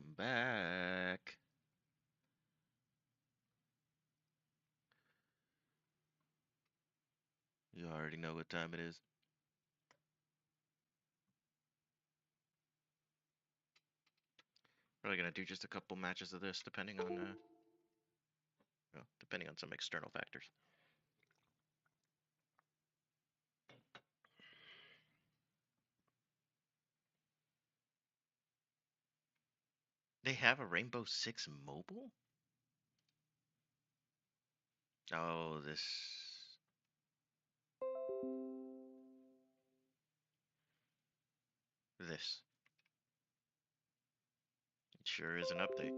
Welcome back. You already know what time it is. Probably gonna do just a couple matches of this, depending on, depending on some external factors. They have a Rainbow Six mobile? Oh, this. It sure is an update.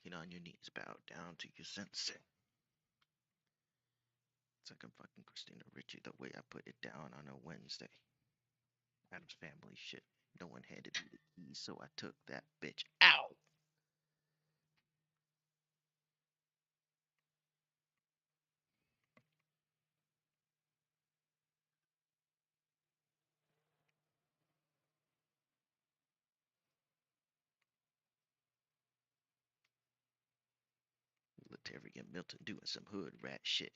Get on your knees, bow down to your sensei. It's like I'm fucking Christina Ricci the way I put it down on a Wednesday. Adam's family shit. No one handed me the keys, so I took that bitch. Ow! Terry and Milton doing some hood rat shit.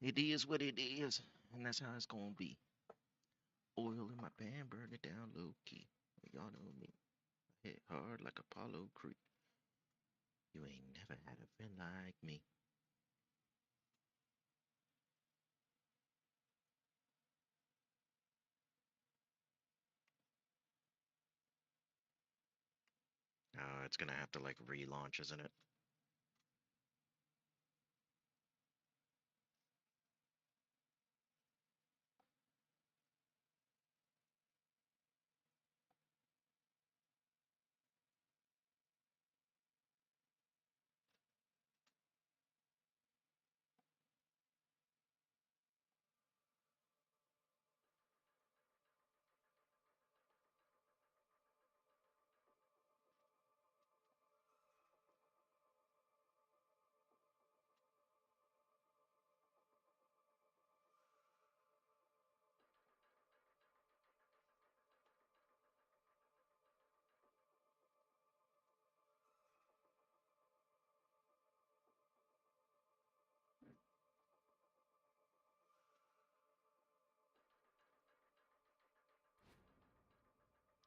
It is what it is, and that's how it's gonna be. Oil in my pan, burn it down low key. Y'all know me. I hit hard like Apollo Creek. You ain't never had a friend like me. Oh, it's gonna have to like relaunch, isn't it?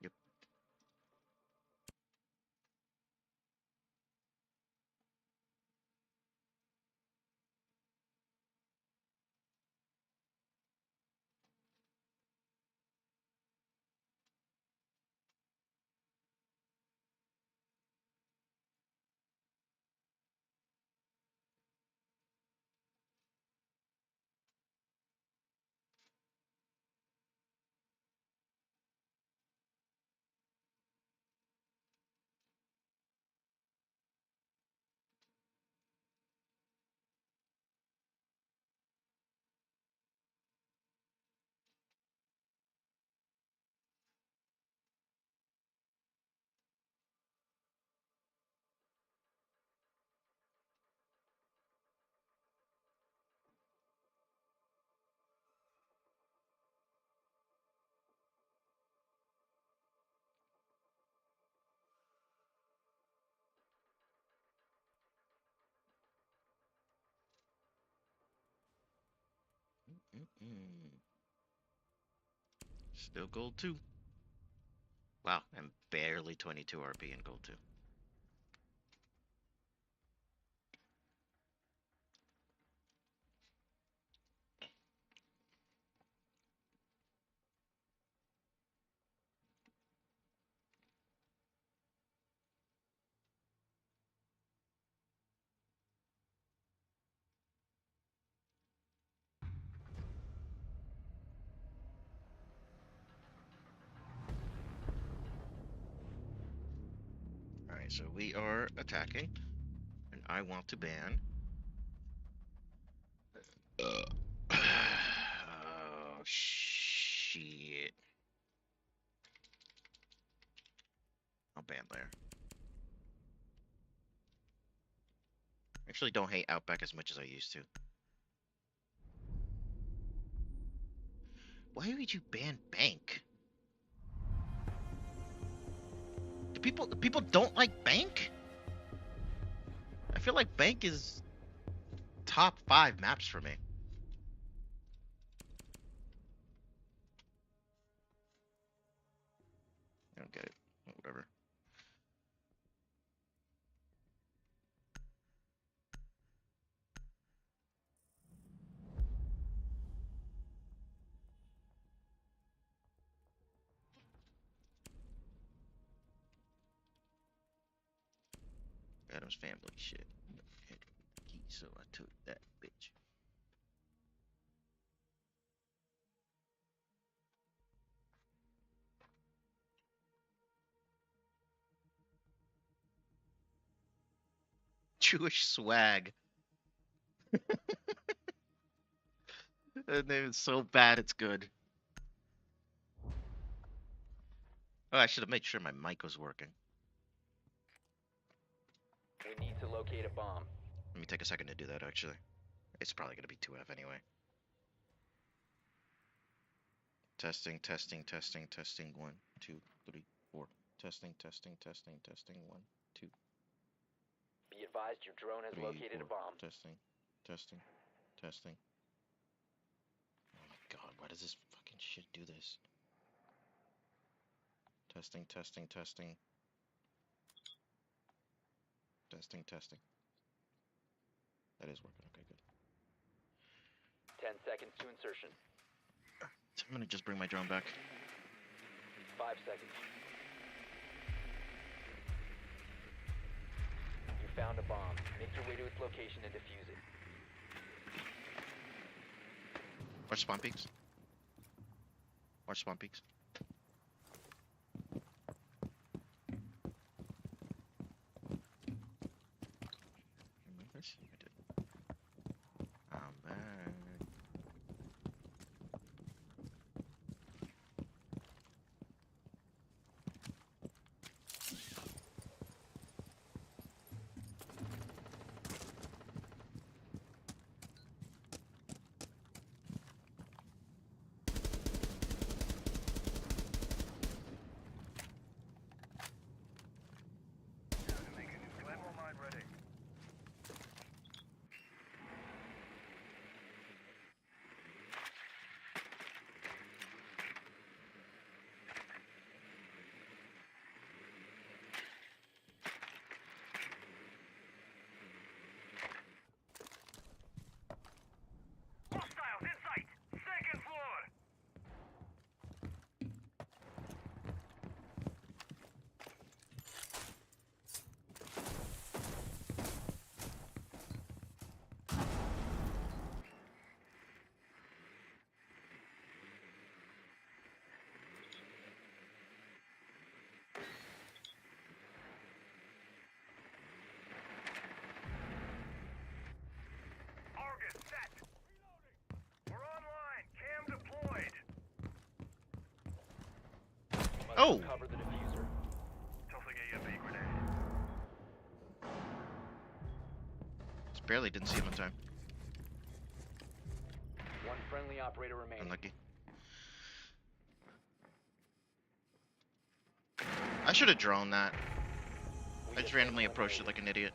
Yep. Mm-mm. Still gold 2. Wow, I'm barely 22 RP in gold 2. Alright, so we are attacking, and I want to ban. Oh, shit. I'll ban there. Actually, don't hate Outback as much as I used to. Why would you ban Bank? Do people don't like Bank? I feel like Bank is top 5 maps for me. I don't get it. Whatever. Adam's family shit. Had the key, so I took that bitch. Jewish swag. That name is so bad it's good. Oh, I should have made sure my mic was working. We need to locate a bomb. Let me take a second to do that, actually. It's probably gonna be 2F anyway. Testing, testing, testing, testing. 1, 2, 3, 4. Testing, testing, testing, testing. 1, 2, Be advised your drone has 3, located 4. a bomb. Testing, testing, testing. Oh my god, why does this fucking shit do this? Testing, testing, testing. Testing, testing. That is working. Okay, good. 10 seconds to insertion. I'm gonna just bring my drone back. 5 seconds. You found a bomb. Make your way to its location and defuse it. Watch spawn peaks. Watch spawn peaks. Remove this? I did. I'm back. Oh! Cover the diffuser. Just barely didn't see him in time. One friendly operator remaining. Unlucky. I should have drawn that. I just randomly approached it like an idiot.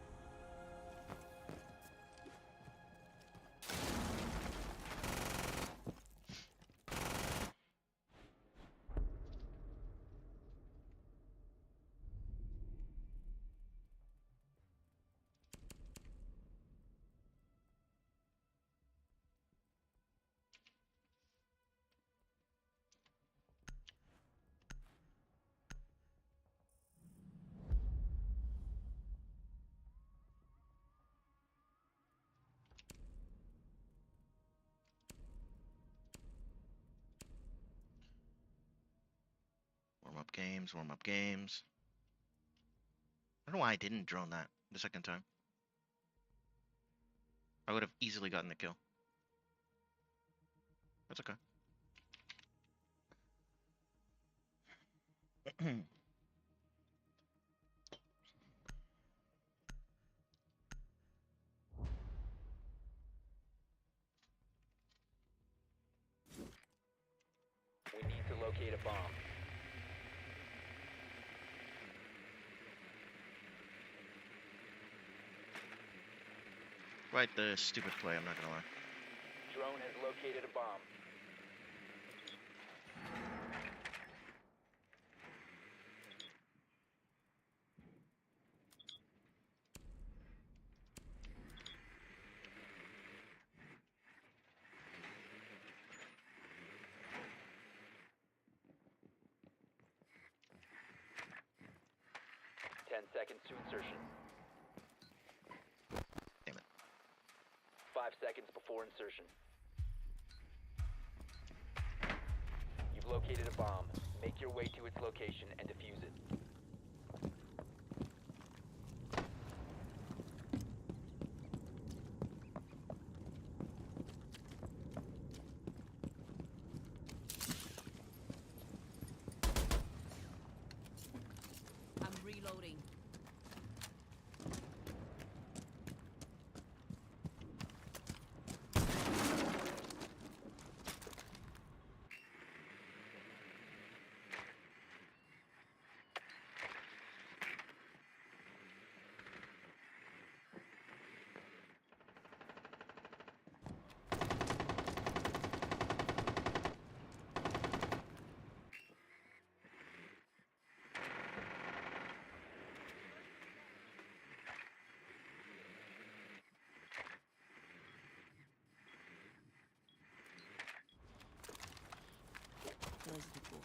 Warm up games, warm up games. I don't know why I didn't drone that the second time. I would have easily gotten the kill. That's okay. We need to locate a bomb. Right, the stupid play, I'm not gonna lie. Drone has located a bomb. Ten seconds to insertion. Damn it. 5 seconds before insertion. You've located a bomb. Make your way to its location and defuse it. I'm reloading. There's the boy.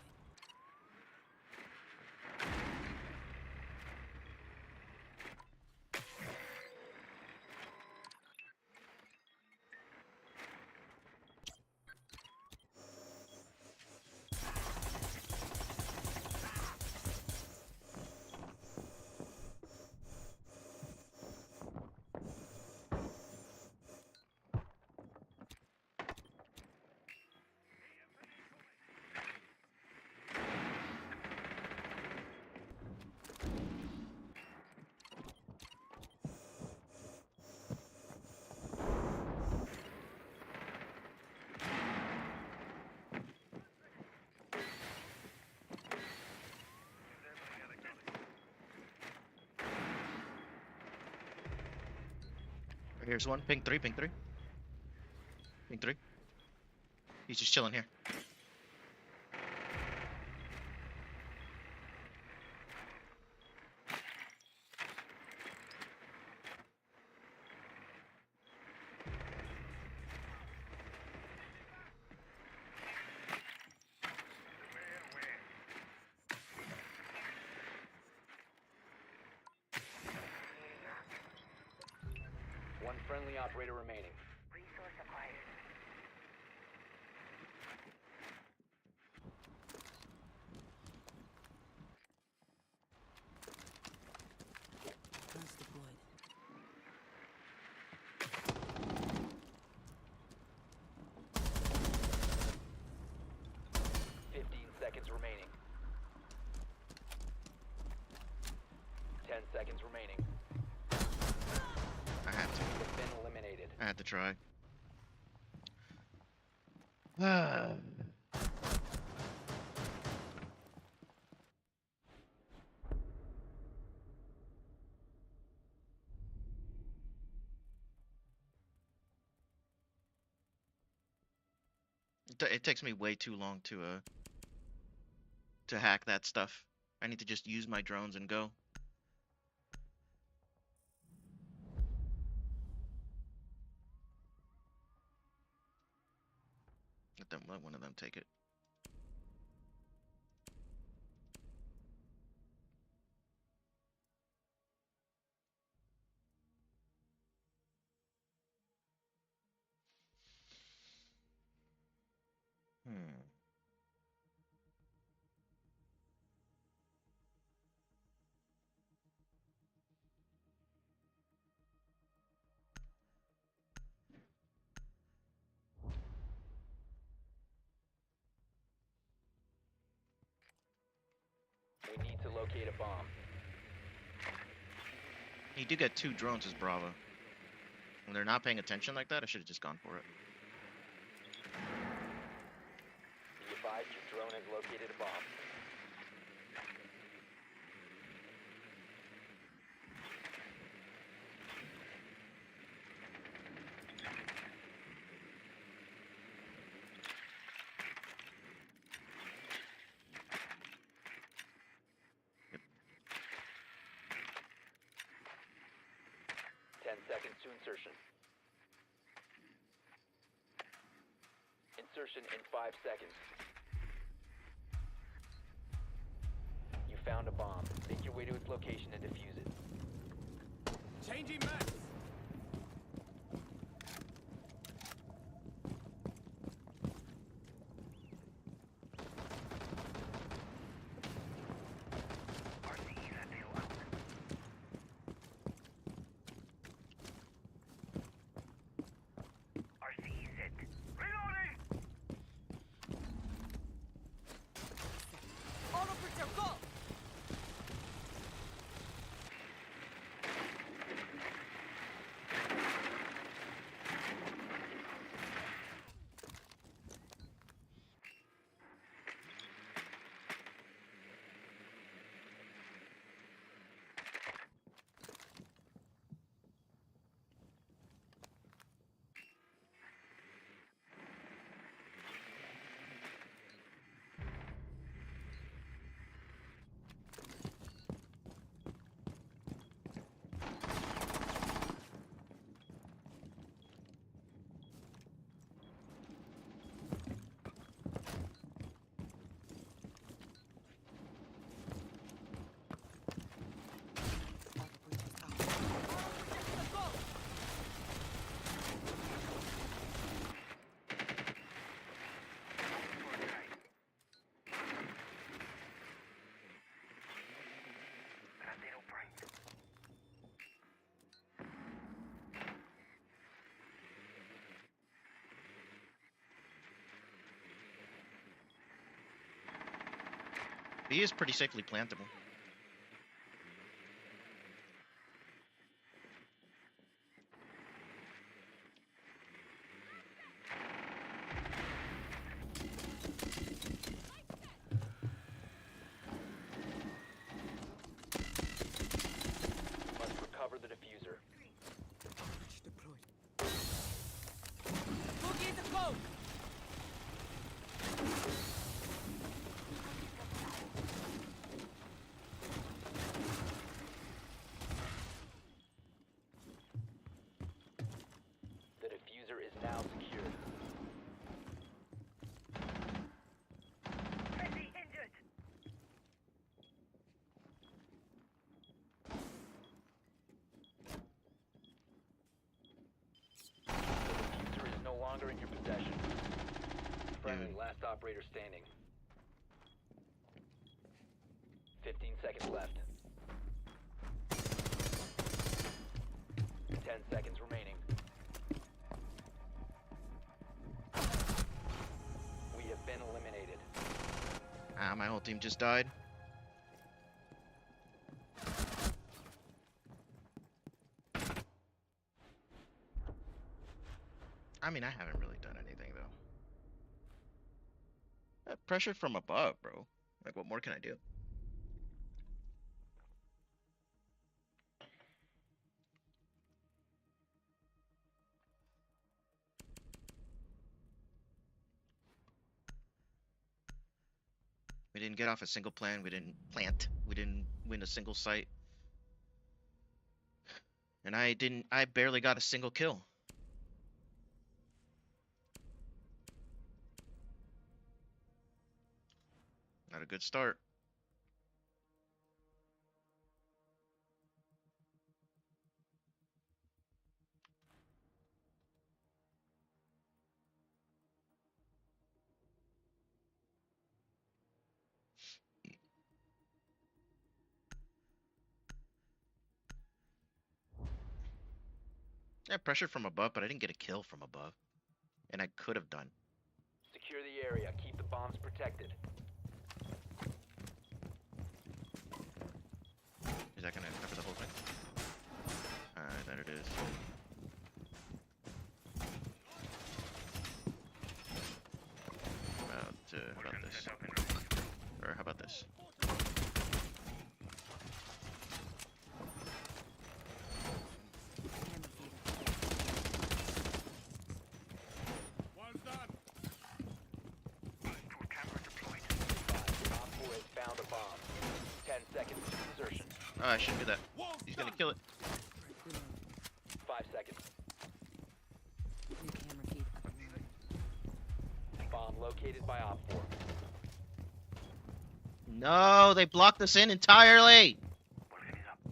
Here's one. Ping 3, ping 3. Ping 3. He's just chilling here. One friendly operator remaining. Resource acquired. Guns deployed. Seconds remaining. 10 seconds remaining. I had to. You've been eliminated. I had to try. Ah. It takes me way too long to hack that stuff. I need to just use my drones and go. Let one of them take it. Hmm. We need to locate a bomb. You do get 2 drones as Bravo. When they're not paying attention like that, I should have just gone for it. Be advised advised, your drone has located a bomb. Yep. 10 seconds to insertion. Insertion in 5 seconds. You found a bomb. Make your way to its location and defuse it. Changing max. All operator, go! He is pretty safely plantable. Must recover the diffuser. Boogie is a go! The diffuser is now secured. The diffuser is no longer in your possession. Friendly, Dude. last operator standing. 15 seconds left. 10 seconds remaining. We have been eliminated. Ah, my whole team just died. I mean, I haven't really done anything, though. Pressure from above, bro. Like, what more can I do? We didn't get off a single plan. We didn't plant. We didn't win a single site. And I barely got a single kill. Not a good start. Yeah, pressure from above, but I didn't get a kill from above. And I could have done. Secure the area. Keep the bombs protected. Is that gonna cover the whole thing? Alright, there it is. About this. Oh, I shouldn't do that. He's gonna kill it. Reloading. 5 seconds. New camera feed up and running. Bomb located by Op 4. No, they blocked us in entirely. New feed active.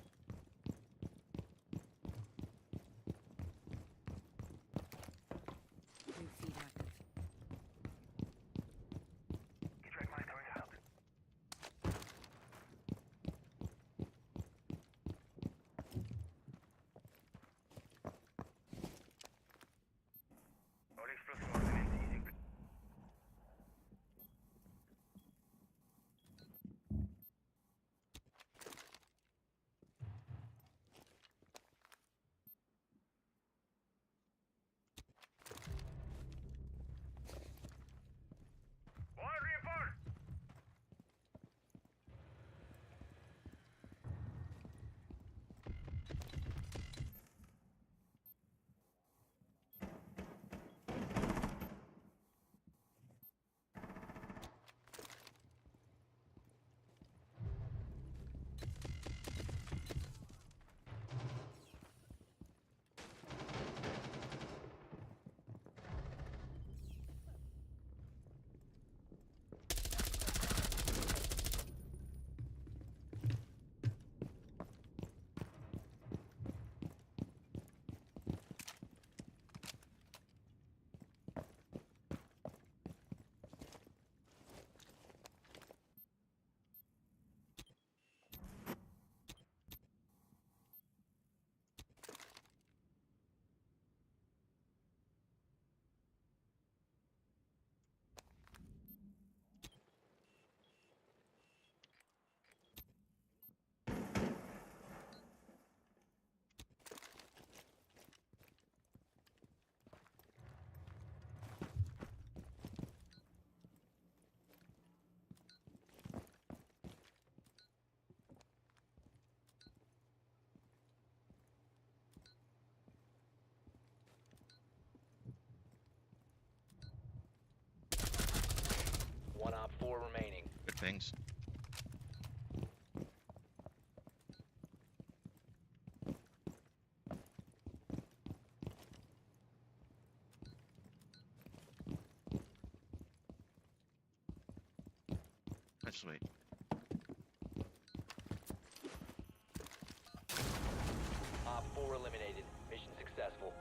One Op 4 remaining. Good things. Let's wait. Op 4 eliminated. Mission successful.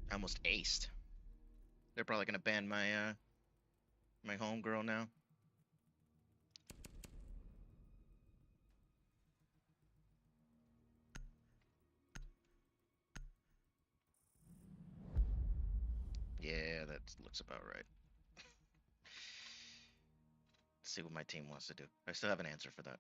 I almost aced. They're probably gonna ban my my homegirl now. Yeah, that looks about right. Let's see what my team wants to do. I still have an answer for that.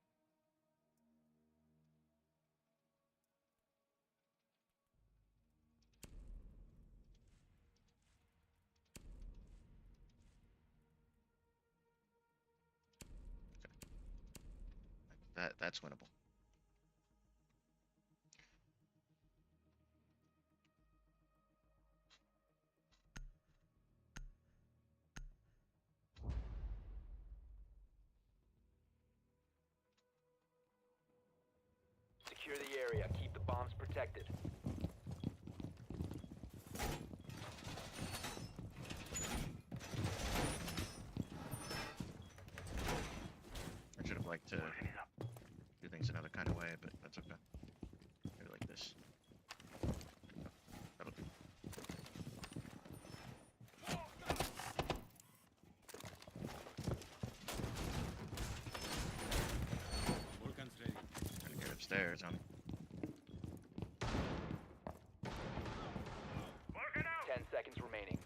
That's winnable. Secure the area. Keep the bombs protected. I should have liked to do things another kind of way, but that's okay. Maybe like this. That'll do. Trying to get upstairs, huh? 10 seconds remaining.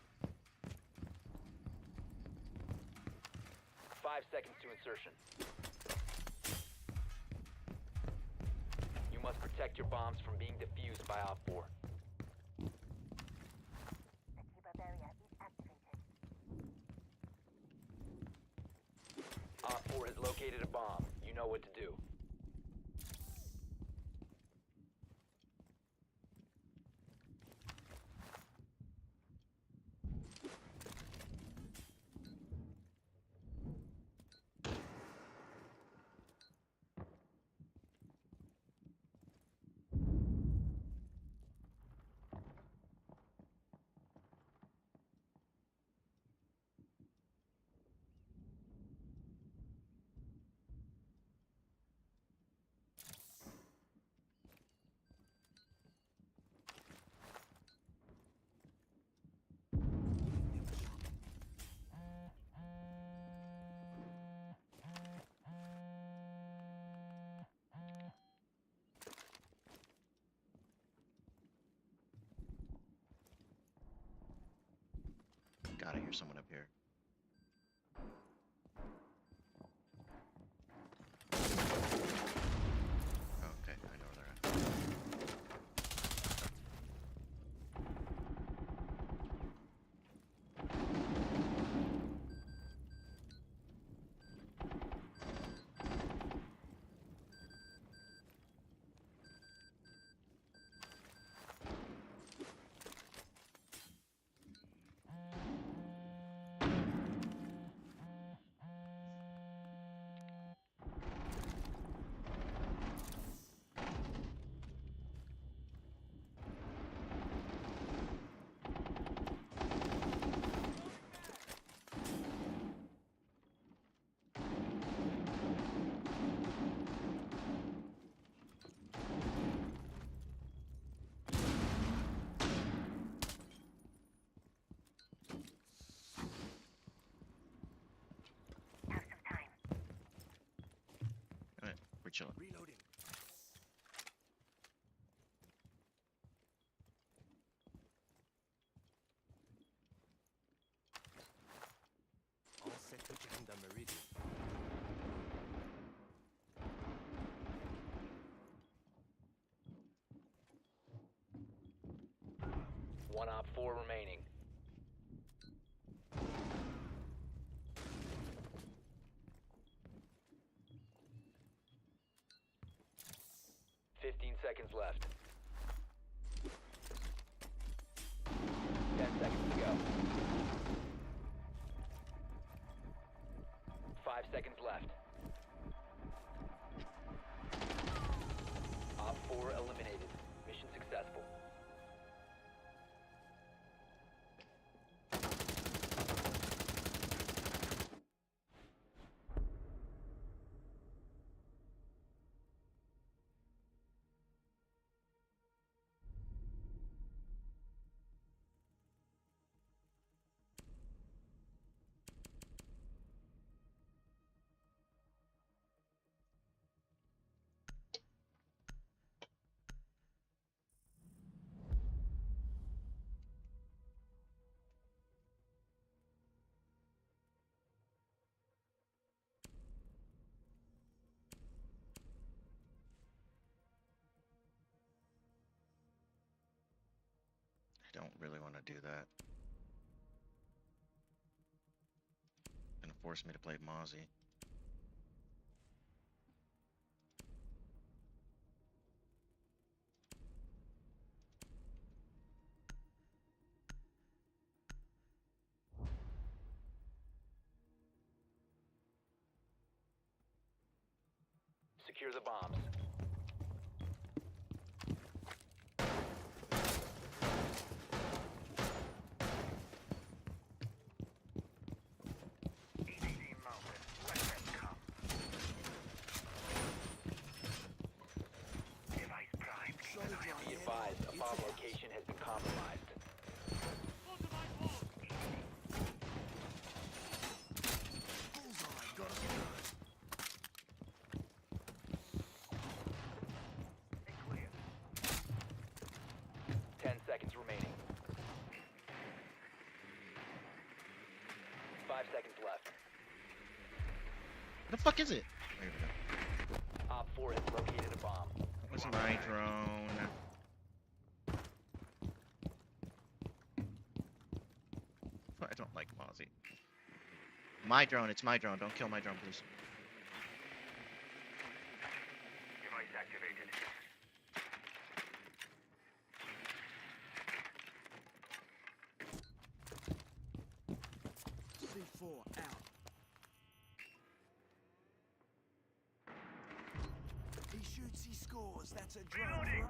5 seconds to insertion. You must protect your bombs from being defused by Op 4. Op 4 has located a bomb. You know what to do. hear someone up here. Oh, okay, I know where they're at. Alright, we're chilling. Reloading. All set for checking the meridian. One op 4 remaining. Seconds left. 10 seconds to go. 5 seconds left. Op 4 eliminated. Mission successful. I don't really want to do that. Gonna force me to play Mozzie. Secure the bombs. Be advised, a bomb location has been compromised. Bullseye, got us good. 10 seconds remaining. 5 seconds left. What the fuck is it? There we go. Op 4 has located a bomb. What's my drone? I don't like Mozzie. My drone, it's my drone. Don't kill my drone, please. Device activated. C4 out. He shoots, he scores. That's a drone.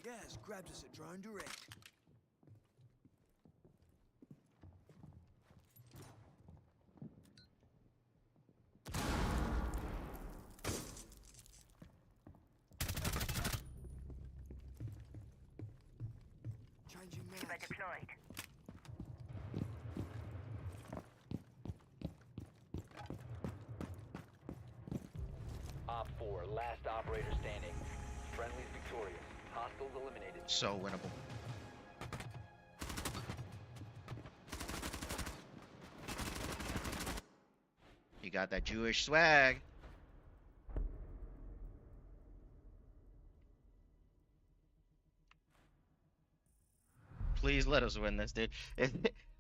Gas grabs us at drone direct. Changing mags. Deployed. Op 4, last operator standing. Friendly's victorious. Hostiles eliminated. So winnable. You got that Jewish swag. Please let us win this, dude.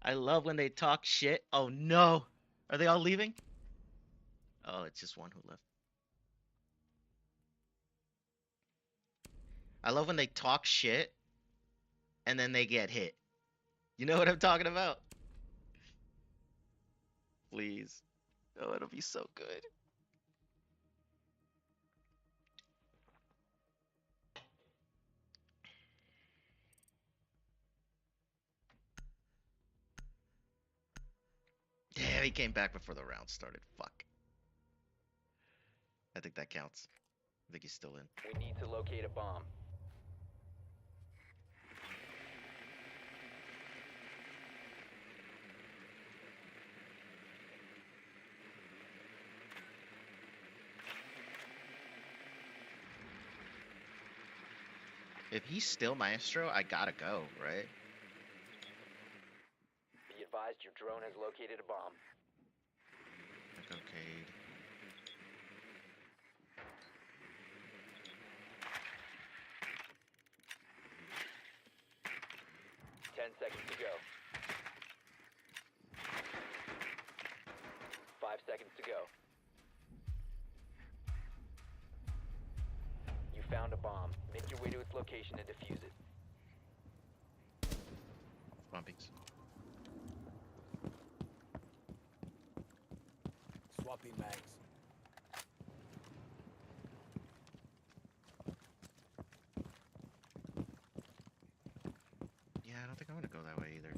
I love when they talk shit. Oh no. Are they all leaving? Oh, it's just one who left. I love when they talk shit and then they get hit. You know what I'm talking about? Please. Oh, it'll be so good. Damn, he came back before the round started. Fuck. I think that counts. I think he's still in. We need to locate a bomb. If he's still Maestro, I gotta go, right? Be advised your drone has located a bomb. Like, okay. 10 seconds to go. 5 seconds to go. You found a bomb. Make your way to its location and defuse it. Bumpings. Swapping mags. Yeah, I don't think I want to go that way either.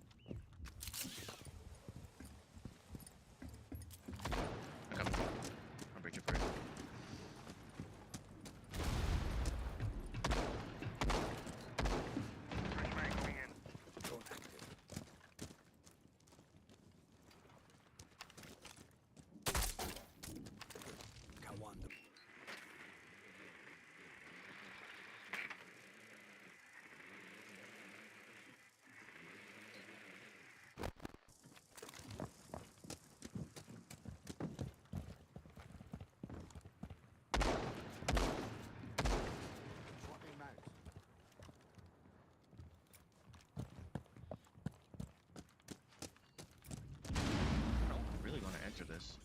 I'm coming. I'm breaching for it. Drone active. Kawanda. Swapping mags. I don't really want to enter this.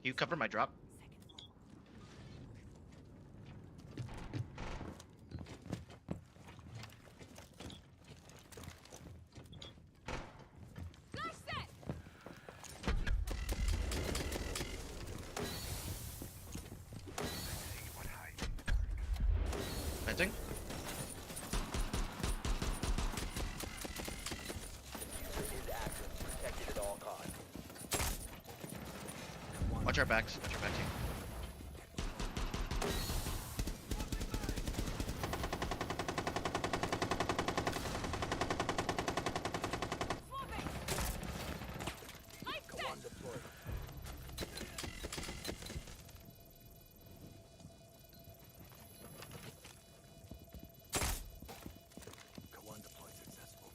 You cover my drop? Venting? Is active. Protected at all costs. Watch our backs. Watch our backs. Kawan deployed. Kawan deployed successful.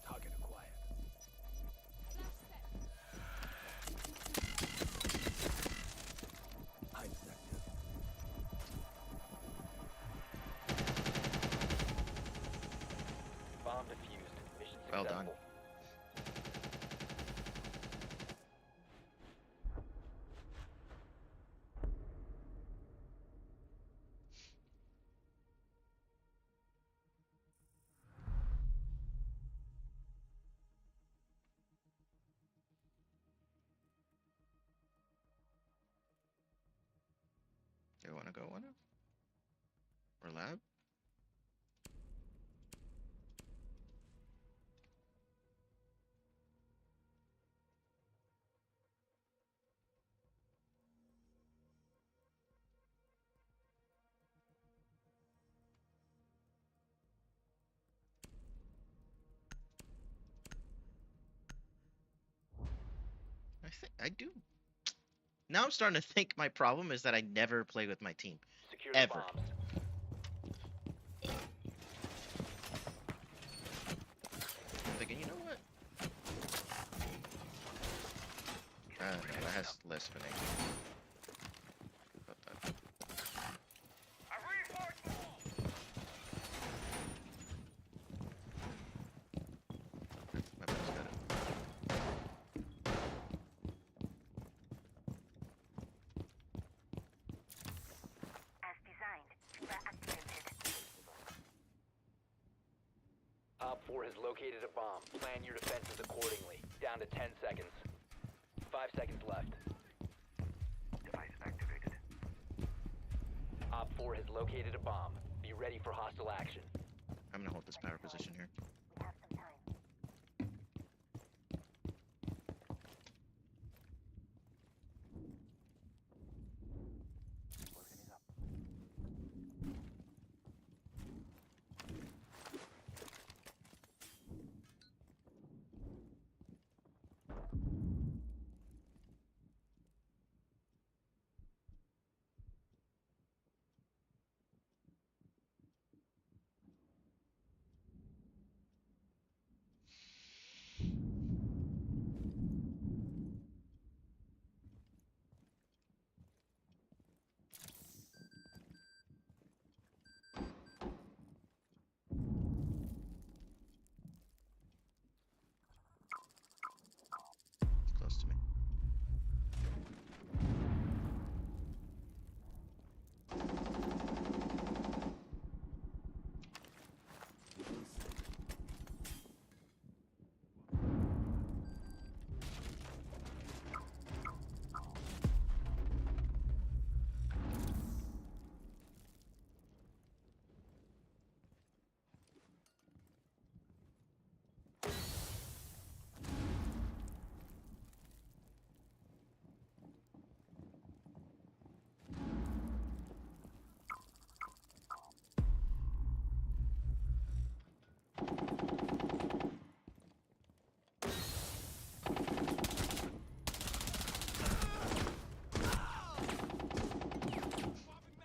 Target acquired. High detective. Bomb defused. Mission Well successful. done. go on it? Or lab? I think I do. Now I'm starting to think my problem is that I never play with my team. Secure the Ever. bombs. I'm thinking, you know what? No, that has less finesse. About that. My bad, got it. As designed, Kiva activated. Op 4 has located a bomb. Plan your defenses accordingly. Down to 10 seconds. 5 seconds left. Device activated. Op 4 has located a bomb. Be ready for hostile action. I'm gonna hold this power position here. We have some time. Working it up. Close to me.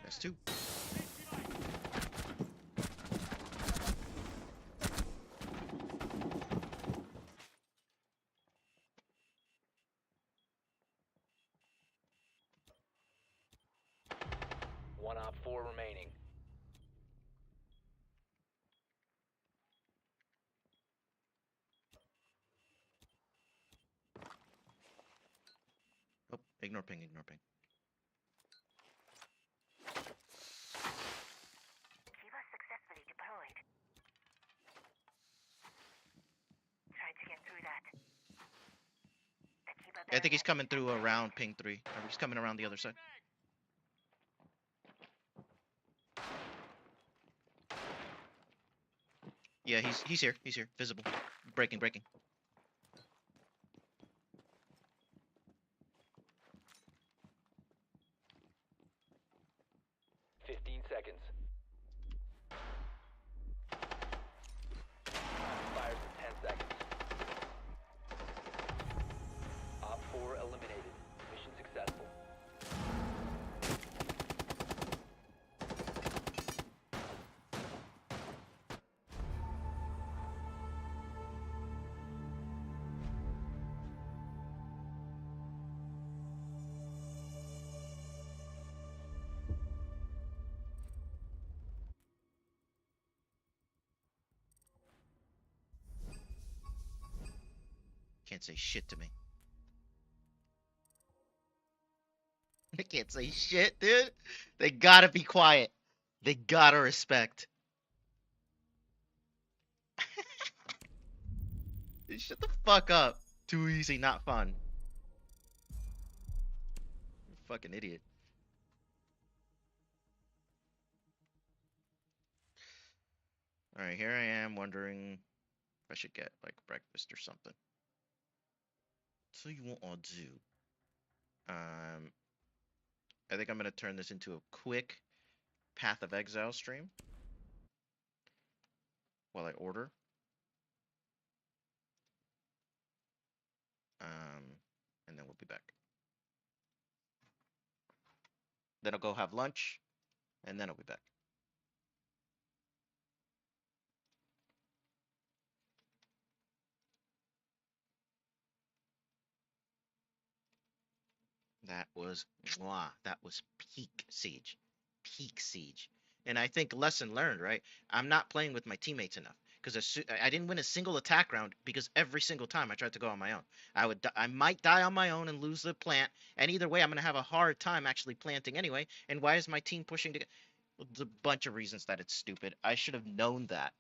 That's two. One Op 4 remaining. Oh, ignore ping, ignore ping. Kiva successfully deployed. Try to get through that. The Kiva I think he's barrier coming is through active. around ping 3. Or he's coming around the other side. Yeah, he's here. He's here. Visible. Breaking, breaking. 15 seconds. Fires in 10 seconds. Op 4 eliminated. Mission successful. Can't say shit to me. They can't say shit, dude. They gotta be quiet. They gotta respect. Shut the fuck up. Too easy, not fun. You fucking idiot. All right, here I am wondering if I should get like breakfast or something. So you want to do? Um, I think I'm gonna turn this into a quick Path of Exile stream while I order. And then we'll be back. Then I'll go have lunch, and then I'll be back. That was mwah, that was peak Siege. Peak Siege. And I think lesson learned, right? I'm not playing with my teammates enough because I didn't win a single attack round because every single time I tried to go on my own. I might die on my own and lose the plant, and either way I'm going to have a hard time actually planting anyway. And why is my team pushing to There's a bunch of reasons that it's stupid. I should have known that.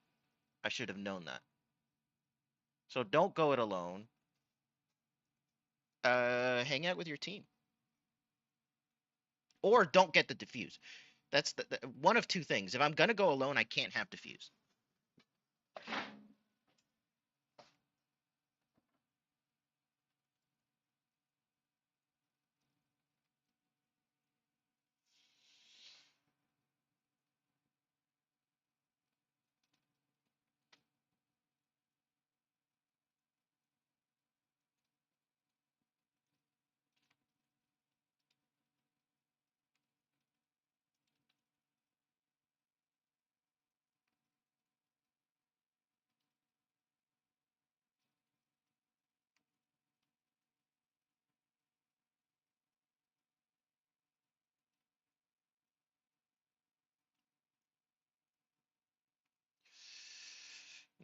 I should have known that. So don't go it alone. Hang out with your team. Or don't get the defuse. That's one of two things. If I'm gonna go alone, I can't have defuse.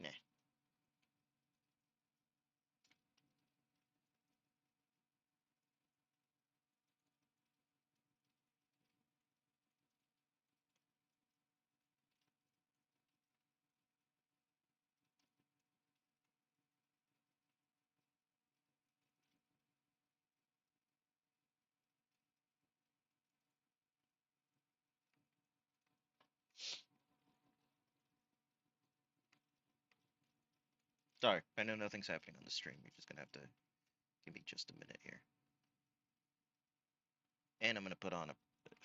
Nah. Sorry, I know nothing's happening on the stream. You're just gonna have to give me just a minute here. And I'm gonna put on a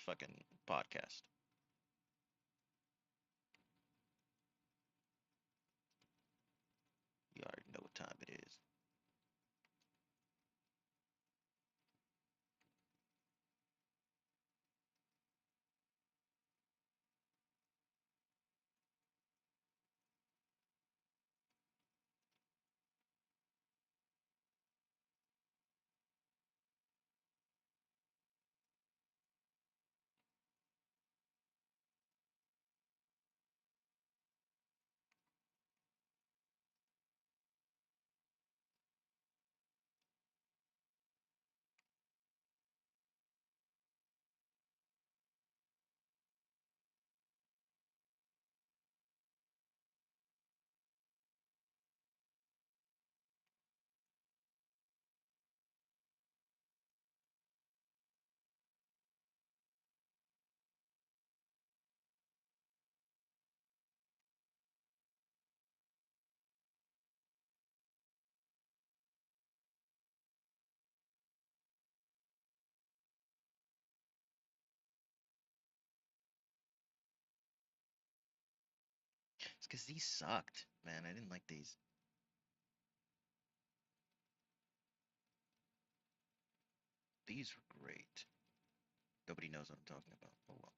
fucking podcast. You already know what time it is. It's because these sucked, man. I didn't like these. These were great. Nobody knows what I'm talking about. Oh well.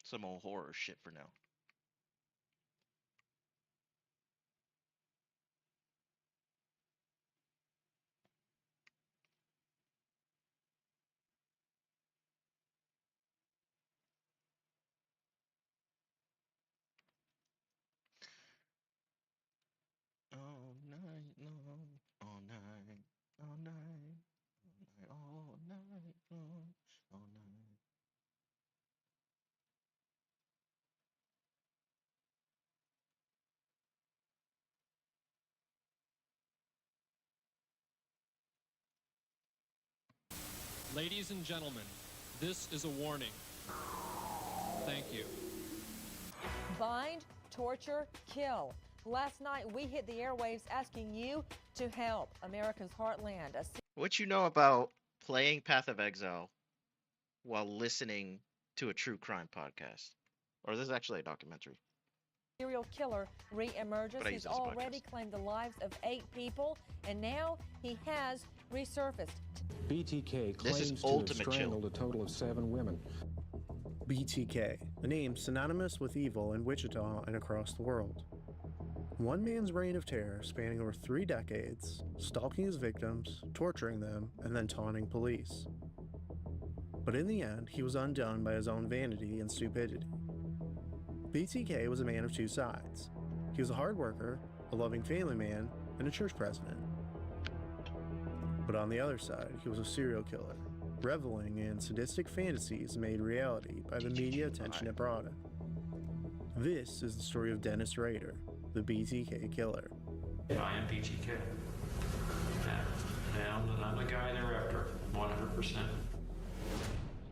Some old horror shit for now. All night long, all night, all night, all night long, all night. Ladies and gentlemen, this is a warning. Thank you. Bind, torture, kill. Last night we hit the airwaves asking you to help America's heartland. What you know about playing Path of Exile while listening to a true crime podcast? Or this is actually a documentary. Serial killer re-emerges. But I use He's it as a already podcast. claimed the lives of 8 people, and now he has resurfaced. BTK This is claims to have ultimate chill. strangled a total of 7 women. BTK, a name synonymous with evil in Wichita and across the world. One man's reign of terror spanning over 3 decades, stalking his victims, torturing them, and then taunting police. But in the end, he was undone by his own vanity and stupidity. BTK was a man of 2 sides. He was a hard worker, a loving family man, and a church president. But on the other side, he was a serial killer, reveling in sadistic fantasies made reality by the media attention it brought him. This is the story of Dennis Rader, the BTK killer. I am BTK. I'm the guy they're after, 100%.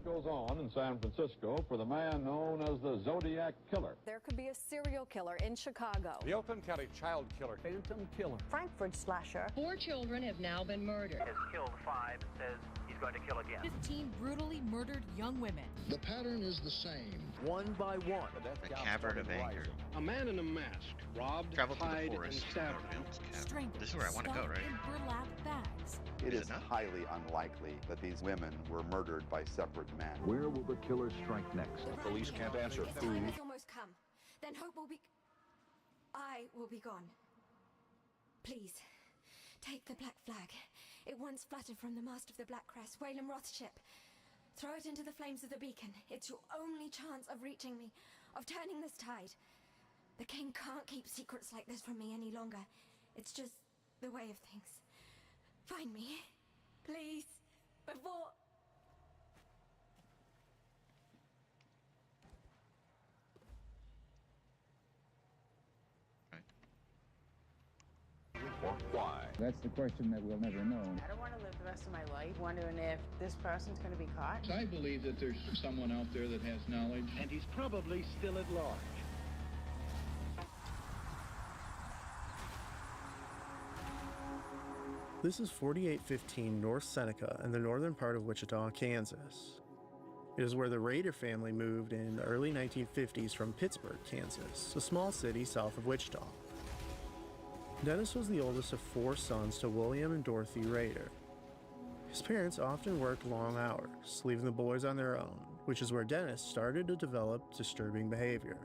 Goes on in San Francisco for the man known as the Zodiac Killer. There could be a serial killer in Chicago. The Oakland County child killer, Phantom Killer. Frankfurt slasher. 4 children have now been murdered. Has killed 5 and says he's going to kill again. 15 brutally murdered young women. The pattern is the same. One by one. The Cavern of Anger. A man in a mask robbed, Travel through tied, the forest. and stabbed. Strangers This is where I want to go, stuffed right? in burlap bags. It Is is it not? highly unlikely that these women were murdered by separate men. Where will the killer strike next? Police can't answer. The time has almost come. Then hope will be... I will be gone. Please, take the black flag. It once fluttered from the mast of the Black Crest, Whalem Roth's ship. Throw it into the flames of the beacon. It's your only chance of reaching me, of turning this tide. The king can't keep secrets like this from me any longer. It's just the way of things. Find me, please, before... Or why? That's the question that we'll never know. I don't want to live the rest of my life wondering if this person's going to be caught. I believe that there's someone out there that has knowledge. And he's probably still at large. This is 4815 North Seneca in the northern part of Wichita, Kansas. It is where the Rader family moved in the early 1950s from Pittsburgh, Kansas, a small city south of Wichita. Dennis was the oldest of 4 sons to William and Dorothy Rader. His parents often worked long hours, leaving the boys on their own, which is where Dennis started to develop disturbing behavior.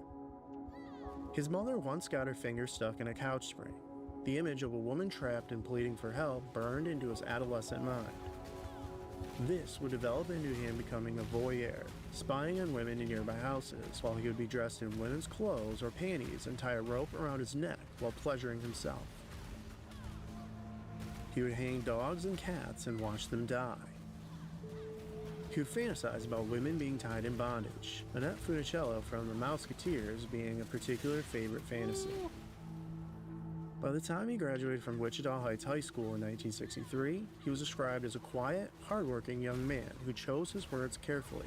His mother once got her finger stuck in a couch spring. The image of a woman trapped and pleading for help burned into his adolescent mind. This would develop into him becoming a voyeur, spying on women in nearby houses while he would be dressed in women's clothes or panties and tie a rope around his neck while pleasuring himself. He would hang dogs and cats and watch them die. He would fantasize about women being tied in bondage, Annette Funicello from the Mouseketeers being a particular favorite fantasy. By the time he graduated from Wichita Heights High School in 1963, he was described as a quiet, hardworking young man who chose his words carefully.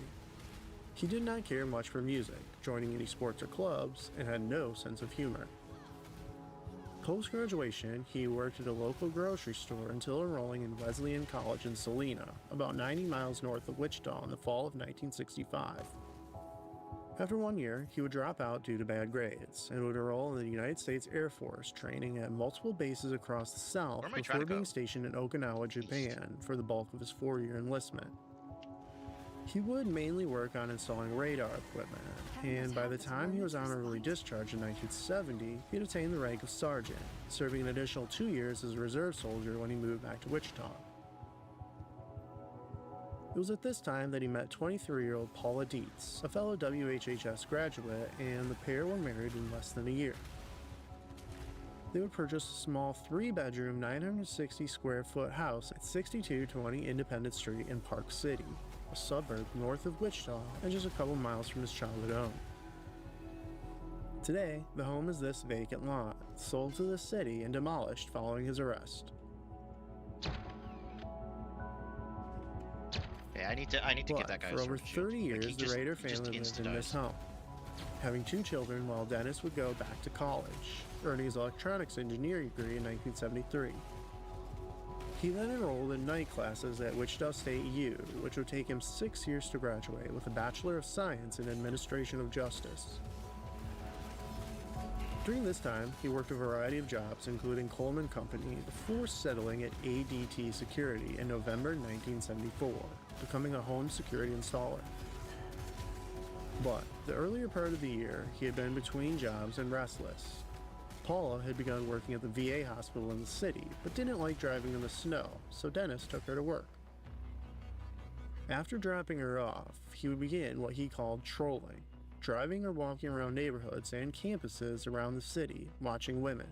He did not care much for music, joining any sports or clubs, and had no sense of humor. Post-graduation, he worked at a local grocery store until enrolling in Wesleyan College in Salina, about 90 miles north of Wichita in the fall of 1965. After 1 year, he would drop out due to bad grades and would enroll in the United States Air Force, training at multiple bases across the South before being stationed in Okinawa, Japan for the bulk of his 4-year enlistment. He would mainly work on installing radar equipment, and by the time he was honorably discharged in 1970, he had attained the rank of sergeant, serving an additional 2 years as a reserve soldier when he moved back to Wichita. It was at this time that he met 23-year-old Paula Dietz, a fellow WHHS graduate, and the pair were married in less than a year. They would purchase a small 3-bedroom, 960 square foot house at 6220 Independence Street in Park City, a suburb north of Wichita and just a couple miles from his childhood home. Today, the home is this vacant lot, sold to the city and demolished following his arrest. Yeah, I need to get that guy. For over 30 years, the Rader family lived in this home, having 2 children while Dennis would go back to college, earning his electronics engineering degree in 1973. He then enrolled in night classes at Wichita State U, which would take him 6 years to graduate with a Bachelor of Science in Administration of Justice. During this time, he worked a variety of jobs, including Coleman Company, before settling at ADT Security in November 1974, becoming a home security installer. But the earlier part of the year, he had been between jobs and restless. Paula had begun working at the VA hospital in the city, but didn't like driving in the snow, so Dennis took her to work. After dropping her off, he would begin what he called trolling, driving or walking around neighborhoods and campuses around the city, watching women.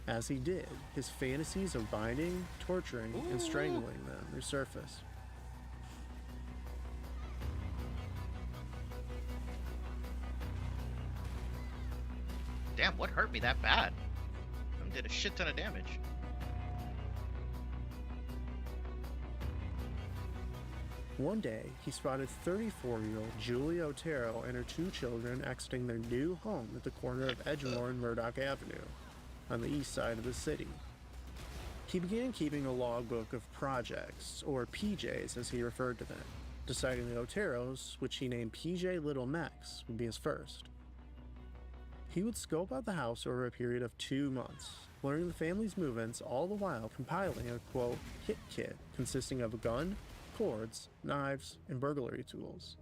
As he did, his fantasies of binding, torturing, and strangling them resurfaced. Damn, what hurt me that bad? I did a shit ton of damage. One day, he spotted 34-year-old Julie Otero and her 2 children exiting their new home at the corner of Edgemore and Murdoch Avenue, on the east side of the city. He began keeping a logbook of projects, or PJs as he referred to them, deciding the Oteros, which he named PJ Little Mex, would be his first. He would scope out the house over a period of 2 months, learning the family's movements, all the while compiling a, quote, hit kit consisting of a gun, cords, knives, and burglary tools.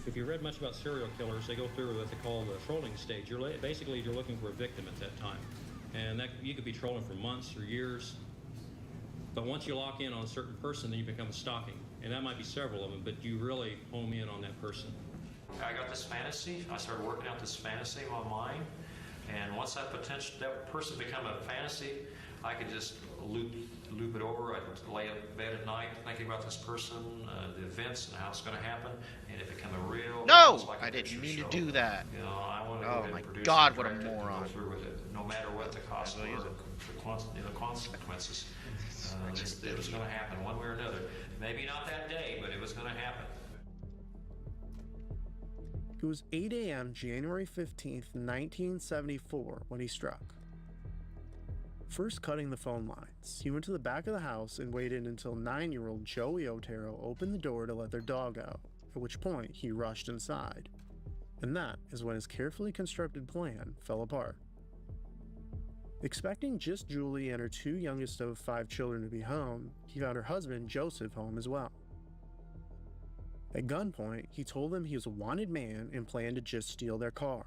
If you read much about serial killers, they go through what they call the trolling stage. Basically, you're looking for a victim at that time. And you could be trolling for months or years. But once you lock in on a certain person, then you become stalking. And that might be several of them, but you really home in on that person. I got this fantasy. I started working out this fantasy in my mind, and once that person become a fantasy, I could just loop it over. I'd lay in bed at night thinking about this person, the events, and how it's going to happen, and it became a real. No, like I didn't mean to do that. You know, I wanted to oh go ahead my and produce God, it, what a direct it, and moron! go through with it, no matter what the cost or the consequences. It was going to happen one way or another. Maybe not that day, but it was going to happen. It was 8 a.m. January 15th, 1974 when he struck. First cutting the phone lines, he went to the back of the house and waited until 9-year-old Joey Otero opened the door to let their dog out, at which point he rushed inside. And that is when his carefully constructed plan fell apart. Expecting just Julie and her 2 youngest of 5 children to be home, he found her husband Joseph home as well. At gunpoint, he told them he was a wanted man and planned to just steal their car.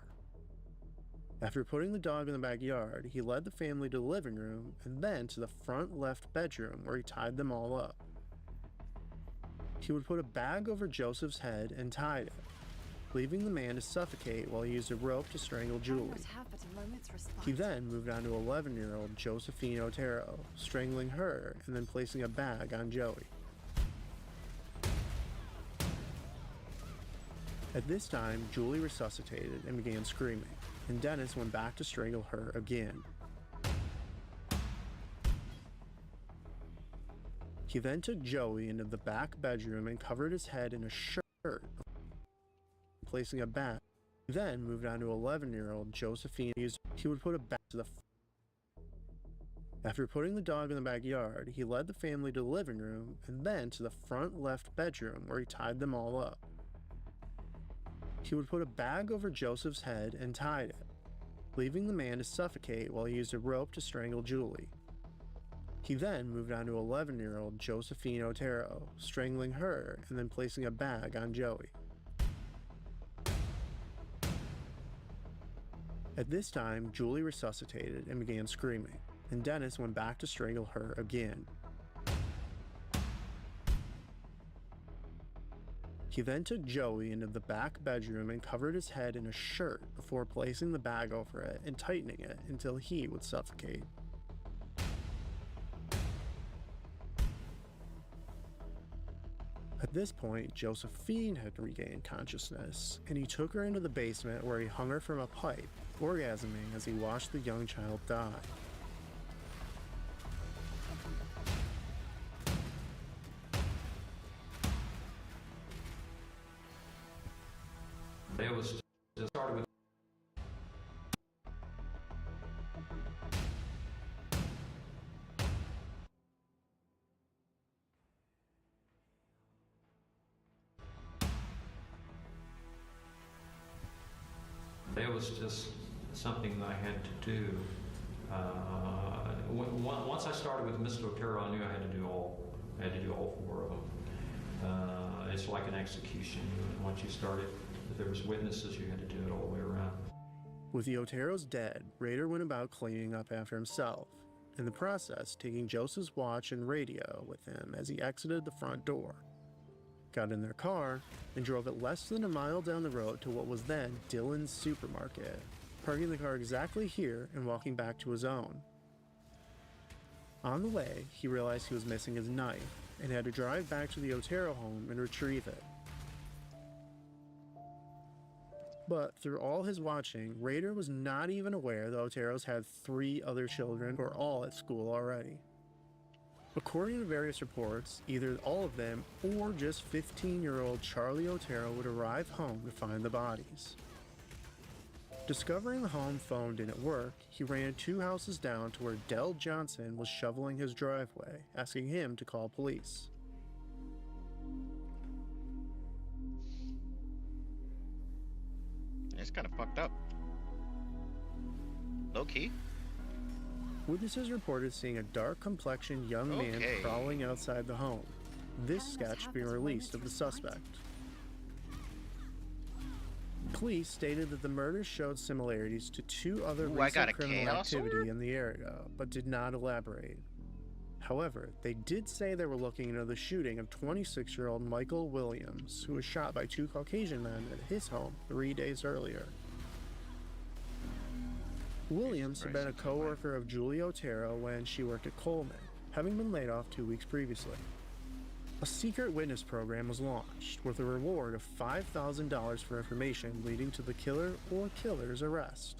After putting the dog in the backyard, he led the family to the living room and then to the front left bedroom where he tied them all up. He would put a bag over Joseph's head and tied it, leaving the man to suffocate while he used a rope to strangle Julie. He then moved on to 11-year-old Josephine Otero, strangling her and then placing a bag on Joey. At this time, Julie resuscitated and began screaming, and Dennis went back to strangle her again. He then took Joey into the back bedroom and covered his head in a shirt, placing a bag. He then moved on to 11-year-old Josephine. He would put a bag to the After putting the dog in the backyard, he led the family to the living room and then to the front left bedroom where he tied them all up. He would put a bag over Joseph's head and tied it, leaving the man to suffocate while he used a rope to strangle Julie. He then moved on to 11-year-old Josephine Otero, strangling her and then placing a bag on Joey. At this time, Julie resuscitated and began screaming, and Dennis went back to strangle her again. He then took Joey into the back bedroom and covered his head in a shirt before placing the bag over it and tightening it until he would suffocate. At this point, Josephine had regained consciousness, and he took her into the basement where he hung her from a pipe, orgasming as he watched the young child die. It was just started with something that I had to do. Once I started with Mr. Otero, I knew I had to do all 4 of them. It's like an execution. Once you started, if there was witnesses, you had to do it all the way around. With the Oteros dead, Rader went about cleaning up after himself, in the process taking Joseph's watch and radio with him as he exited the front door, got in their car, and drove it less than a mile down the road to what was then Dillon's supermarket, parking the car exactly here and walking back to his own. On the way, he realized he was missing his knife and had to drive back to the Otero home and retrieve it. But through all his watching, Rader was not even aware the Oteros had 3 other children who were all at school already. According to various reports, either all of them or just 15-year-old Charlie Otero would arrive home to find the bodies. Discovering the home phone didn't work, he ran 2 houses down to where Del Johnson was shoveling his driveway, asking him to call police. It's kind of fucked up. Low key. Witnesses reported seeing a dark-complexioned young man crawling outside the home. This sketch being released of the suspect. Police stated that the murders showed similarities to 2 other recent criminal activity in the area, but did not elaborate. However, they did say they were looking into the shooting of 26-year-old Michael Williams, who was shot by 2 Caucasian men at his home 3 days earlier. Williams had been a co-worker of Julie Otero when she worked at Coleman, having been laid off 2 weeks previously. A secret witness program was launched, with a reward of $5,000 for information leading to the killer or killer's arrest.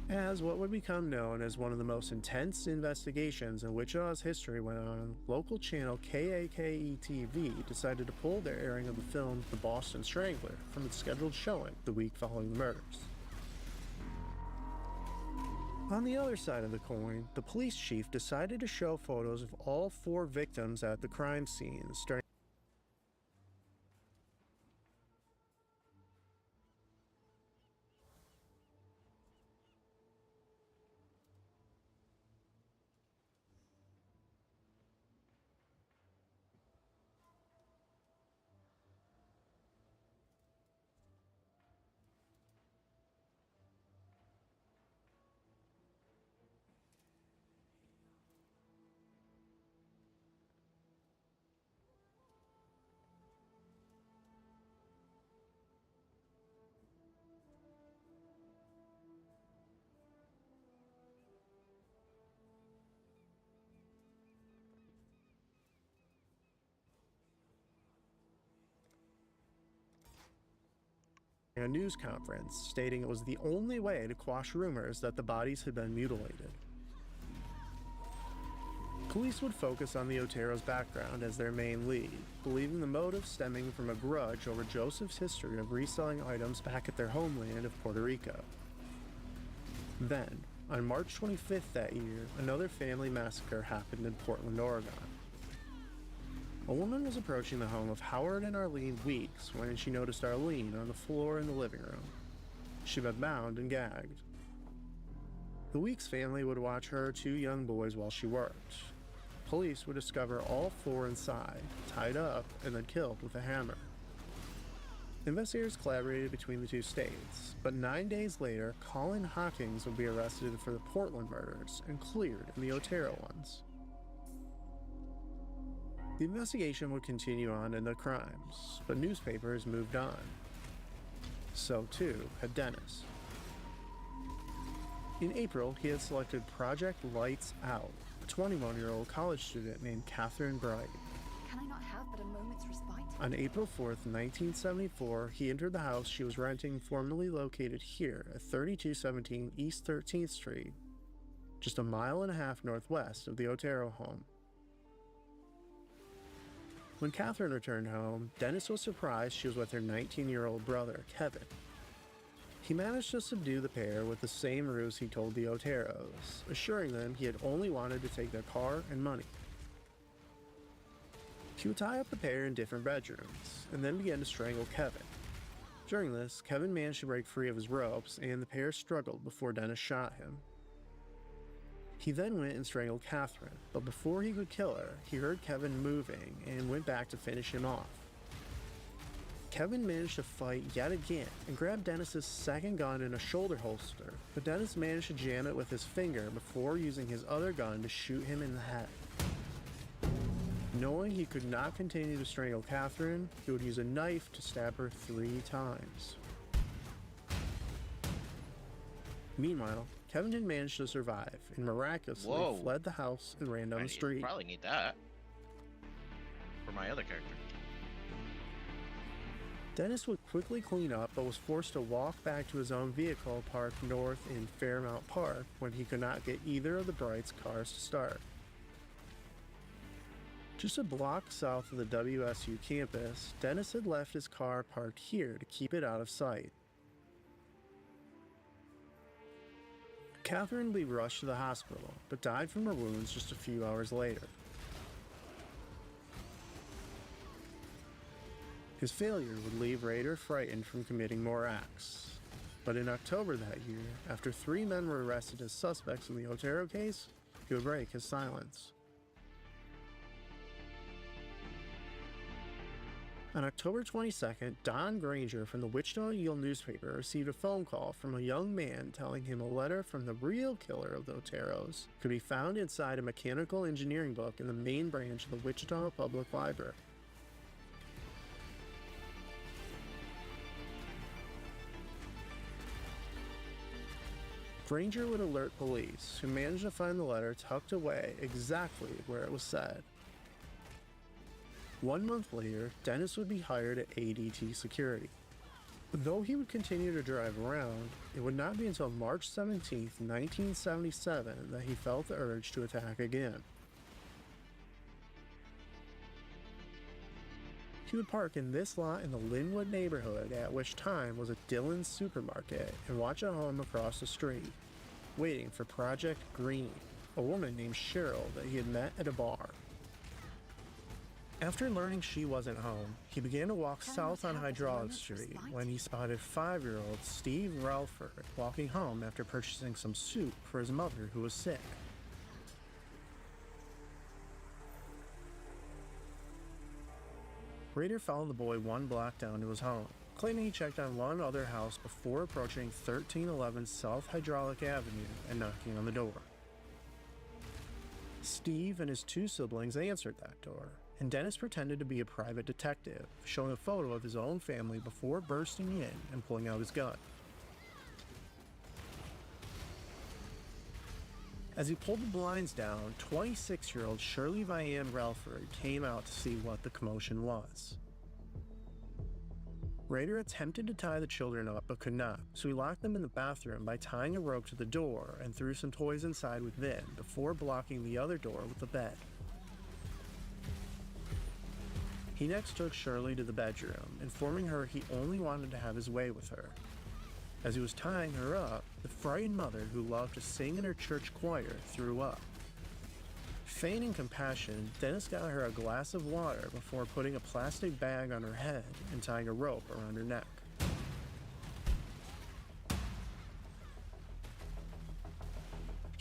As what would become known as one of the most intense investigations in Wichita's history went on, local channel KAKE-TV decided to pull their airing of the film The Boston Strangler from its scheduled showing the week following the murders. On the other side of the coin, the police chief decided to show photos of all 4 victims at the crime scene, starting a news conference stating it was the only way to quash rumors that the bodies had been mutilated. Police would focus on the Otero's background as their main lead, believing the motive stemming from a grudge over Joseph's history of reselling items back at their homeland of Puerto Rico. Then, on March 25th that year, another family massacre happened in Portland, Oregon. A woman was approaching the home of Howard and Arlene Weeks when she noticed Arlene on the floor in the living room. She'd been bound and gagged. The Weeks family would watch her 2 young boys while she worked. Police would discover all 4 inside, tied up, and then killed with a hammer. Investigators collaborated between the 2 states, but 9 days later, Colin Hawkins would be arrested for the Portland murders and cleared in the Otero ones. The investigation would continue on in the crimes, but newspapers moved on. So too had Dennis. In April, he had selected Project Lights Out, a 21-year-old college student named Catherine Bright. Can I not have but a moment's respite? On April 4th, 1974, he entered the house she was renting, formerly located here at 3217 East 13th Street, just 1.5 miles northwest of the Otero home. When Catherine returned home, Dennis was surprised she was with her 19-year-old brother, Kevin. He managed to subdue the pair with the same ruse he told the Oteros, assuring them he had only wanted to take their car and money. He would tie up the pair in different bedrooms, and then began to strangle Kevin. During this, Kevin managed to break free of his ropes, and the pair struggled before Dennis shot him. He then went and strangled Catherine, but before he could kill her, he heard Kevin moving and went back to finish him off. Kevin managed to fight yet again and grabbed Dennis's second gun in a shoulder holster, but Dennis managed to jam it with his finger before using his other gun to shoot him in the head. Knowing he could not continue to strangle Catherine, he would use a knife to stab her 3 times. Meanwhile, Kevin had managed to survive and miraculously fled the house and ran down the street. Probably need that for my other character. Dennis would quickly clean up, but was forced to walk back to his own vehicle parked north in Fairmount Park when he could not get either of the Brights' cars to start. Just a block south of the WSU campus, Dennis had left his car parked here to keep it out of sight. Catherine would be rushed to the hospital, but died from her wounds just a few hours later. His failure would leave Rader frightened from committing more acts. But in October that year, after 3 men were arrested as suspects in the Otero case, he would break his silence. On October 22nd, Don Granger from the Wichita Eagle newspaper received a phone call from a young man telling him a letter from the real killer of the Oteros could be found inside a mechanical engineering book in the main branch of the Wichita Public Library. Granger would alert police, who managed to find the letter tucked away exactly where it was said. 1 month later, Dennis would be hired at ADT Security. Though he would continue to drive around, it would not be until March 17, 1977 that he felt the urge to attack again. He would park in this lot in the Linwood neighborhood, at which time was a Dillon's supermarket, and watch a home across the street, waiting for Project Green, a woman named Cheryl that he had met at a bar. After learning she wasn't home, he began to walk south on Hydraulic Street when he spotted 5-year-old Steve Relford walking home after purchasing some soup for his mother who was sick. Rader followed the boy 1 block down to his home, claiming he checked on one other house before approaching 1311 South Hydraulic Avenue and knocking on the door. Steve and his 2 siblings answered that door, and Dennis pretended to be a private detective, showing a photo of his own family before bursting in and pulling out his gun. As he pulled the blinds down, 26-year-old Shirley Vianne Relford came out to see what the commotion was. Rader attempted to tie the children up but could not, so he locked them in the bathroom by tying a rope to the door and threw some toys inside within before blocking the other door with the bed. He next took Shirley to the bedroom, informing her he only wanted to have his way with her. As he was tying her up, the frightened mother, who loved to sing in her church choir, threw up. Feigning compassion, Dennis got her a glass of water before putting a plastic bag on her head and tying a rope around her neck.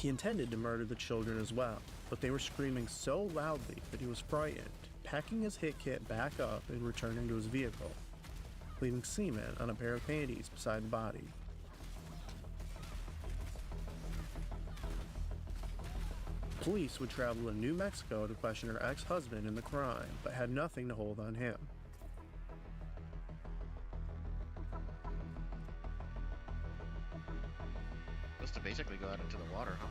He intended to murder the children as well, but they were screaming so loudly that he was frightened, packing his hit kit back up and returning to his vehicle, leaving semen on a pair of panties beside the body. Police would travel to New Mexico to question her ex-husband in the crime, but had nothing to hold on him. Just to basically go out into the water, huh?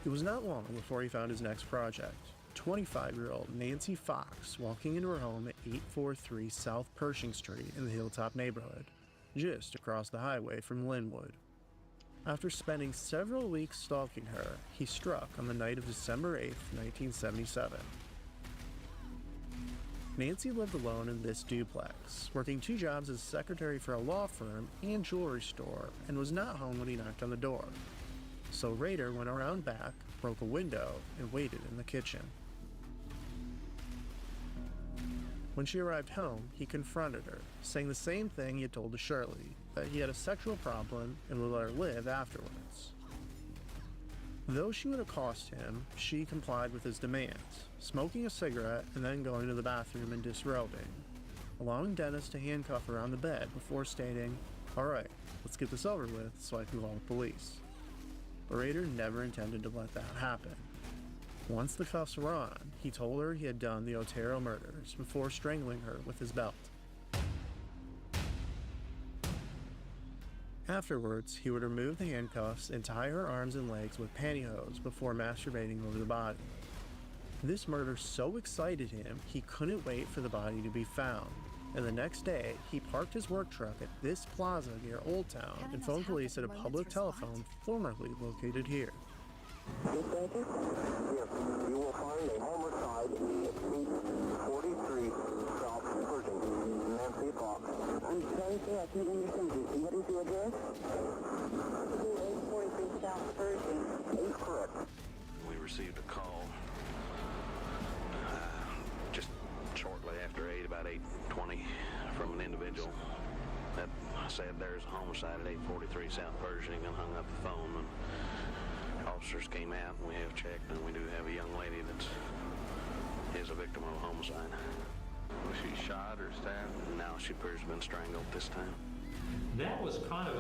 It was not long before he found his next project. 25-year-old Nancy Fox walking into her home at 843 South Pershing Street in the Hilltop neighborhood, just across the highway from Linwood. After spending several weeks stalking her, he struck on the night of December 8, 1977. Nancy lived alone in this duplex, working 2 jobs as secretary for a law firm and jewelry store, and was not home when he knocked on the door. So Rader went around back, broke a window, and waited in the kitchen. When she arrived home, he confronted her, saying the same thing he had told to Shirley, that he had a sexual problem and would let her live afterwards. Though she would accost him, she complied with his demands, smoking a cigarette and then going to the bathroom and disrobing, allowing Dennis to handcuff her on the bed before stating, "All right, let's get this over with so I can call the police." But Rader never intended to let that happen. Once the cuffs were on, he told her he had done the Otero murders before strangling her with his belt. Afterwards, he would remove the handcuffs and tie her arms and legs with pantyhose before masturbating over the body. This murder so excited him, he couldn't wait for the body to be found. And the next day, he parked his work truck at this plaza near Old Town and phoned police at a public telephone formerly located here. Yes, you will find a homicide at 43 South Pershing. Nancy Fox. I'm sorry, sir, I can't understand you. What is your address? 43 South Pershing. That's correct. We received a call just shortly after 8, about 8:20, from an individual that said there's a homicide at 843 South Pershing, and hung up the phone. And officers came out, and we have checked, and we do have a young lady that is a victim of a homicide. Was she shot or stabbed? No, she appears to have been strangled this time. That was kind of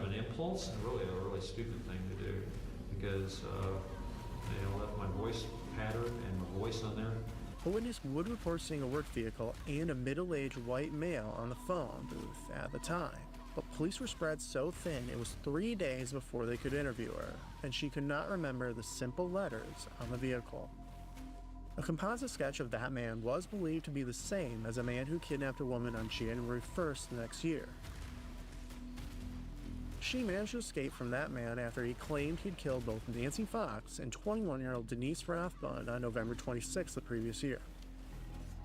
an impulse, and really a really stupid thing to do, because left my voice pattern and my voice on there. A witness would report seeing a work vehicle and a middle-aged white male on the phone booth at the time. But police were spread so thin it was 3 days before they could interview her, and she could not remember the simple letters on the vehicle. A composite sketch of that man was believed to be the same as a man who kidnapped a woman on January 1st the next year. She managed to escape from that man after he claimed he'd killed both Nancy Fox and 21-year-old Denise Rathbun on November 26th the previous year.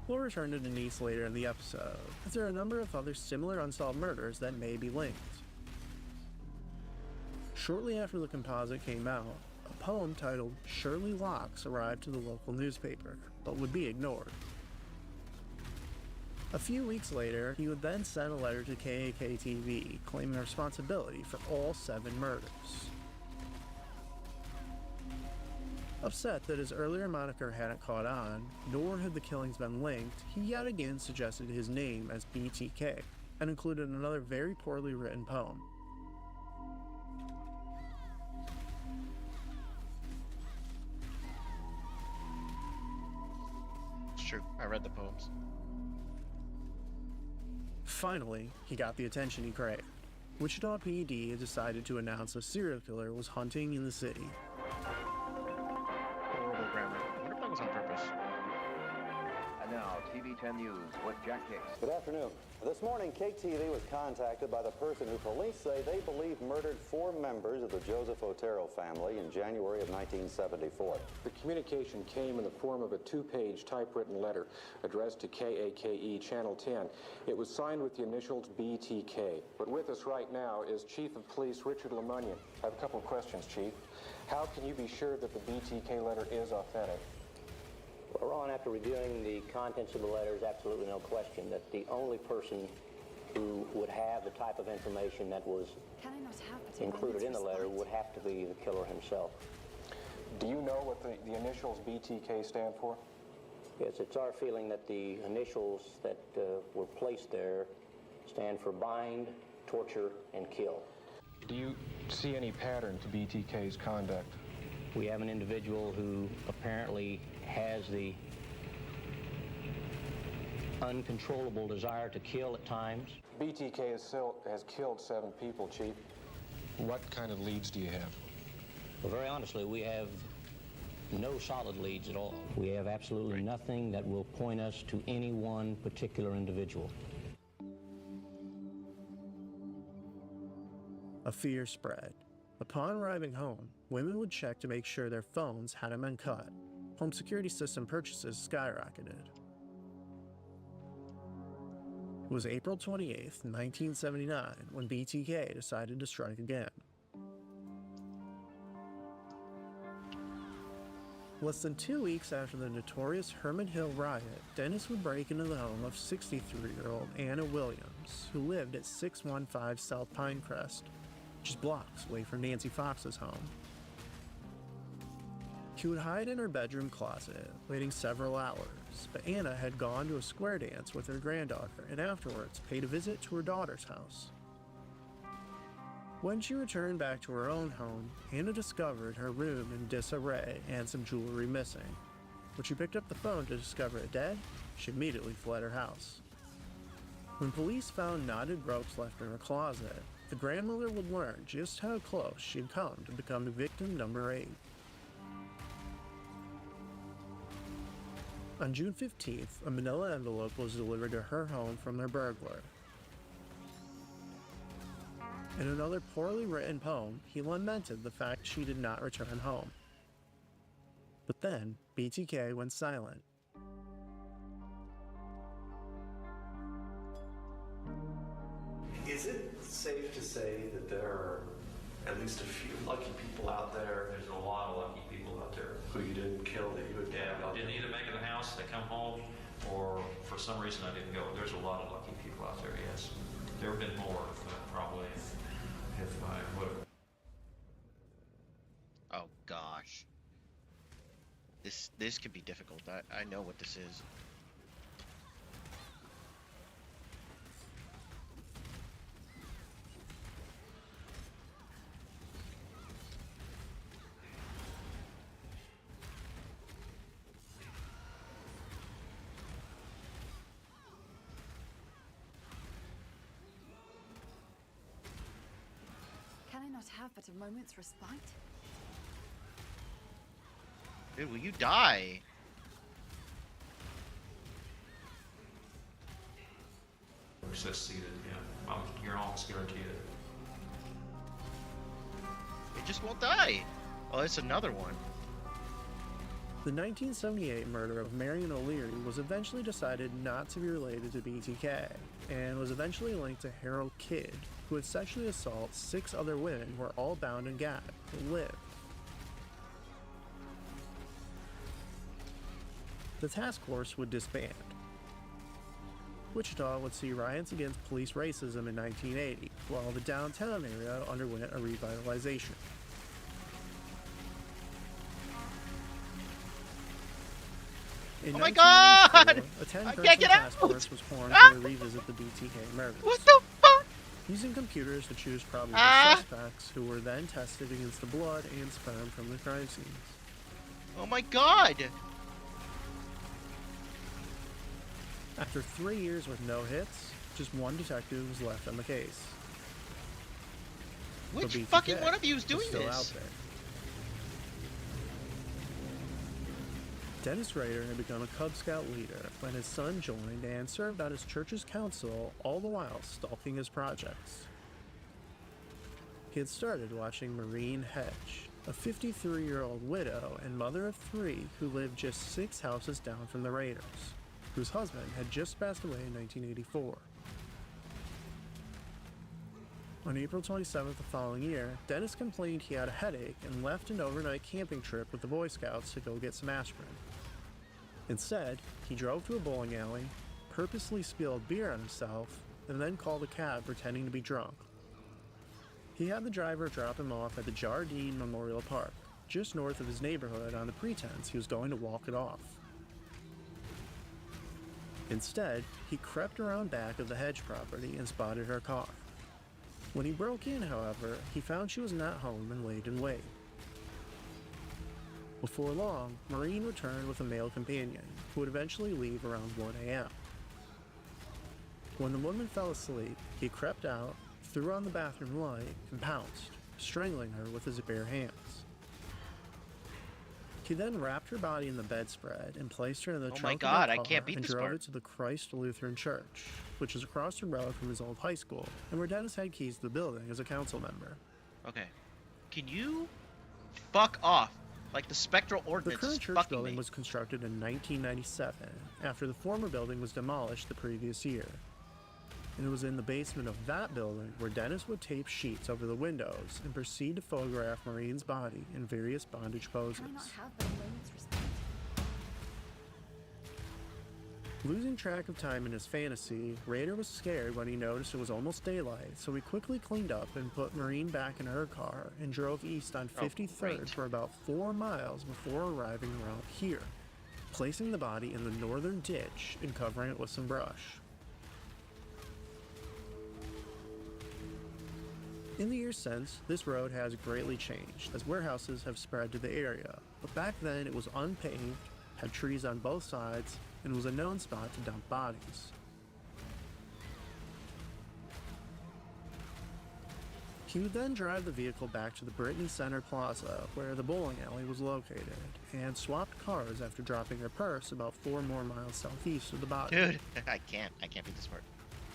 We'll return to Denise later in the episode, as there are a number of other similar unsolved murders that may be linked. Shortly after the composite came out, a poem titled Shirley Locks arrived to the local newspaper, but would be ignored. A few weeks later, he would then send a letter to KAK-TV claiming responsibility for all 7 murders. Upset that his earlier moniker hadn't caught on, nor had the killings been linked, he yet again suggested his name as BTK, and included another very poorly written poem. It's true, I read the poems. Finally, he got the attention he craved. Wichita PD had decided to announce a serial killer was hunting in the city. Horrible grammar. I wonder if that was on purpose. And now, TV 10 News with Jack Hicks. Good afternoon. This morning, Cake TV was contacted by the person who police say they believe murdered 4 members of the Joseph Otero family in January of 1974. The communication came in the form of a 2-page typewritten letter addressed to KAKE Channel 10. It was signed with the initials BTK. But with us right now is Chief of Police Richard Lemunion. I have a couple of questions, Chief. How can you be sure that the BTK letter is authentic? Well, Ron, after reviewing the contents of the letter, there's absolutely no question that the only person who would have the type of information that was included in the letter would have to be the killer himself. Do you know what the initials BTK stand for? Yes, it's our feeling that the initials that were placed there stand for bind, torture, and kill. Do you see any pattern to BTK's conduct? We have an individual who apparently has the uncontrollable desire to kill at times. BTK has killed 7 people, Chief. What kind of leads do you have? Well, very honestly, we have no solid leads at all. We have absolutely nothing that will point us to any one particular individual. A fear spread. Upon arriving home, women would check to make sure their phones hadn't been cut. Home security system purchases skyrocketed. It was April 28th, 1979, when BTK decided to strike again. Less than 2 weeks after the notorious Herman Hill riot, Dennis would break into the home of 63-year-old Anna Williams, who lived at 615 South Pinecrest, just blocks away from Nancy Fox's home. She would hide in her bedroom closet, waiting several hours, but Anna had gone to a square dance with her granddaughter and afterwards paid a visit to her daughter's house. When she returned back to her own home, Anna discovered her room in disarray and some jewelry missing. When she picked up the phone to discover it dead, she immediately fled her house. When police found knotted ropes left in her closet, the grandmother would learn just how close she'd come to becoming victim number 8. On June 15th, a manila envelope was delivered to her home from their burglar. In another poorly written poem, he lamented the fact she did not return home. But then, BTK went silent. Is it safe to say that there are at least a few lucky people out there? There's a lot of lucky people out there. Who you didn't kill, that you would Didn't either make it in the house, they come home, or for some reason I didn't go. There's a lot of lucky people out there, yes. There have been more, probably, if I would have. Oh gosh. This could be difficult. I know what this is. Can I not have but a moment's respite? Dude, will you die? We're succeeded, yeah. You're almost guaranteed it. It just won't die. Oh, it's another one. The 1978 murder of Marion O'Leary was eventually decided not to be related to BTK, and was eventually linked to Harold Kidd, who would sexually assault 6 other women who were all bound and gagged, who lived. The task force would disband. Wichita would see riots against police racism in 1980, while the downtown area underwent a revitalization. In oh my God! A 10-person I can't get task out! force was formed to revisit the BTK murders. What the fuck? Using computers to choose probable suspects, who were then tested against the blood and sperm from the crime scenes. Oh my God! After 3 years with no hits, just one detective was left on the case. Which fucking one of you is doing still this? Out there. Dennis Rader had become a Cub Scout leader when his son joined and served on his church's council, all the while stalking his projects. He had started watching Maureen Hedge, a 53-year-old widow and mother of 3 who lived just 6 houses down from the Raiders, whose husband had just passed away in 1984. On April 27th the following year, Dennis complained he had a headache and left an overnight camping trip with the Boy Scouts to go get some aspirin. Instead, he drove to a bowling alley, purposely spilled beer on himself, and then called a cab pretending to be drunk. He had the driver drop him off at the Jardine Memorial Park, just north of his neighborhood, on the pretense he was going to walk it off. Instead, he crept around back of the hedge property and spotted her car. When he broke in, however, he found she was not home and laid in wait. Before long, Maureen returned with a male companion, who would eventually leave around 1 a.m. When the woman fell asleep, he crept out, threw on the bathroom light, and pounced, strangling her with his bare hands. He then wrapped her body in the bedspread and placed her in the trunk of the car and drove it to the Christ Lutheran Church, which is across the road from his old high school, and where Dennis had keys to the building as a council member. Okay. Can you fuck off? Like the spectral ordinance. The current church building was constructed in 1997, after the former building was demolished the previous year. And it was in the basement of that building where Dennis would tape sheets over the windows and proceed to photograph Maureen's body in various bondage poses. Losing track of time in his fantasy, Rader was scared when he noticed it was almost daylight, so he quickly cleaned up and put Maureen back in her car and drove east on 53rd for about 4 miles before arriving around here, placing the body in the northern ditch and covering it with some brush. In the years since, this road has greatly changed, as warehouses have spread to the area, but back then it was unpaved, had trees on both sides, and was a known spot to dump bodies. He would then drive the vehicle back to the Brittany Center Plaza, where the bowling alley was located, and swapped cars after dropping her purse about 4 more miles southeast of the body. Dude, I can't be this smart.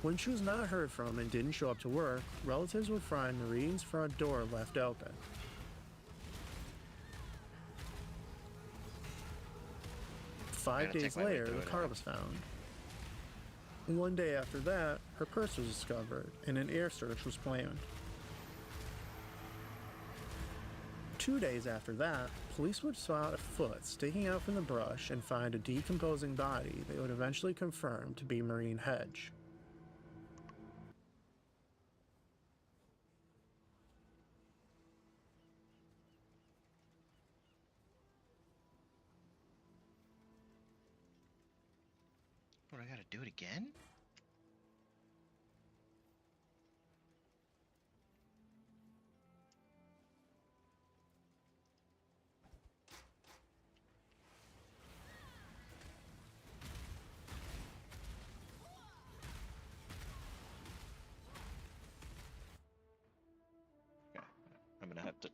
When she was not heard from and didn't show up to work, relatives would find Maureen's front door left open. Five days later, the car was found. And 1 day after that, her purse was discovered, and an air search was planned. 2 days after that, police would spot a foot sticking out from the brush and find a decomposing body they would eventually confirm to be Maureen Hedge. What, I gotta do it again? Okay, I'm gonna have to...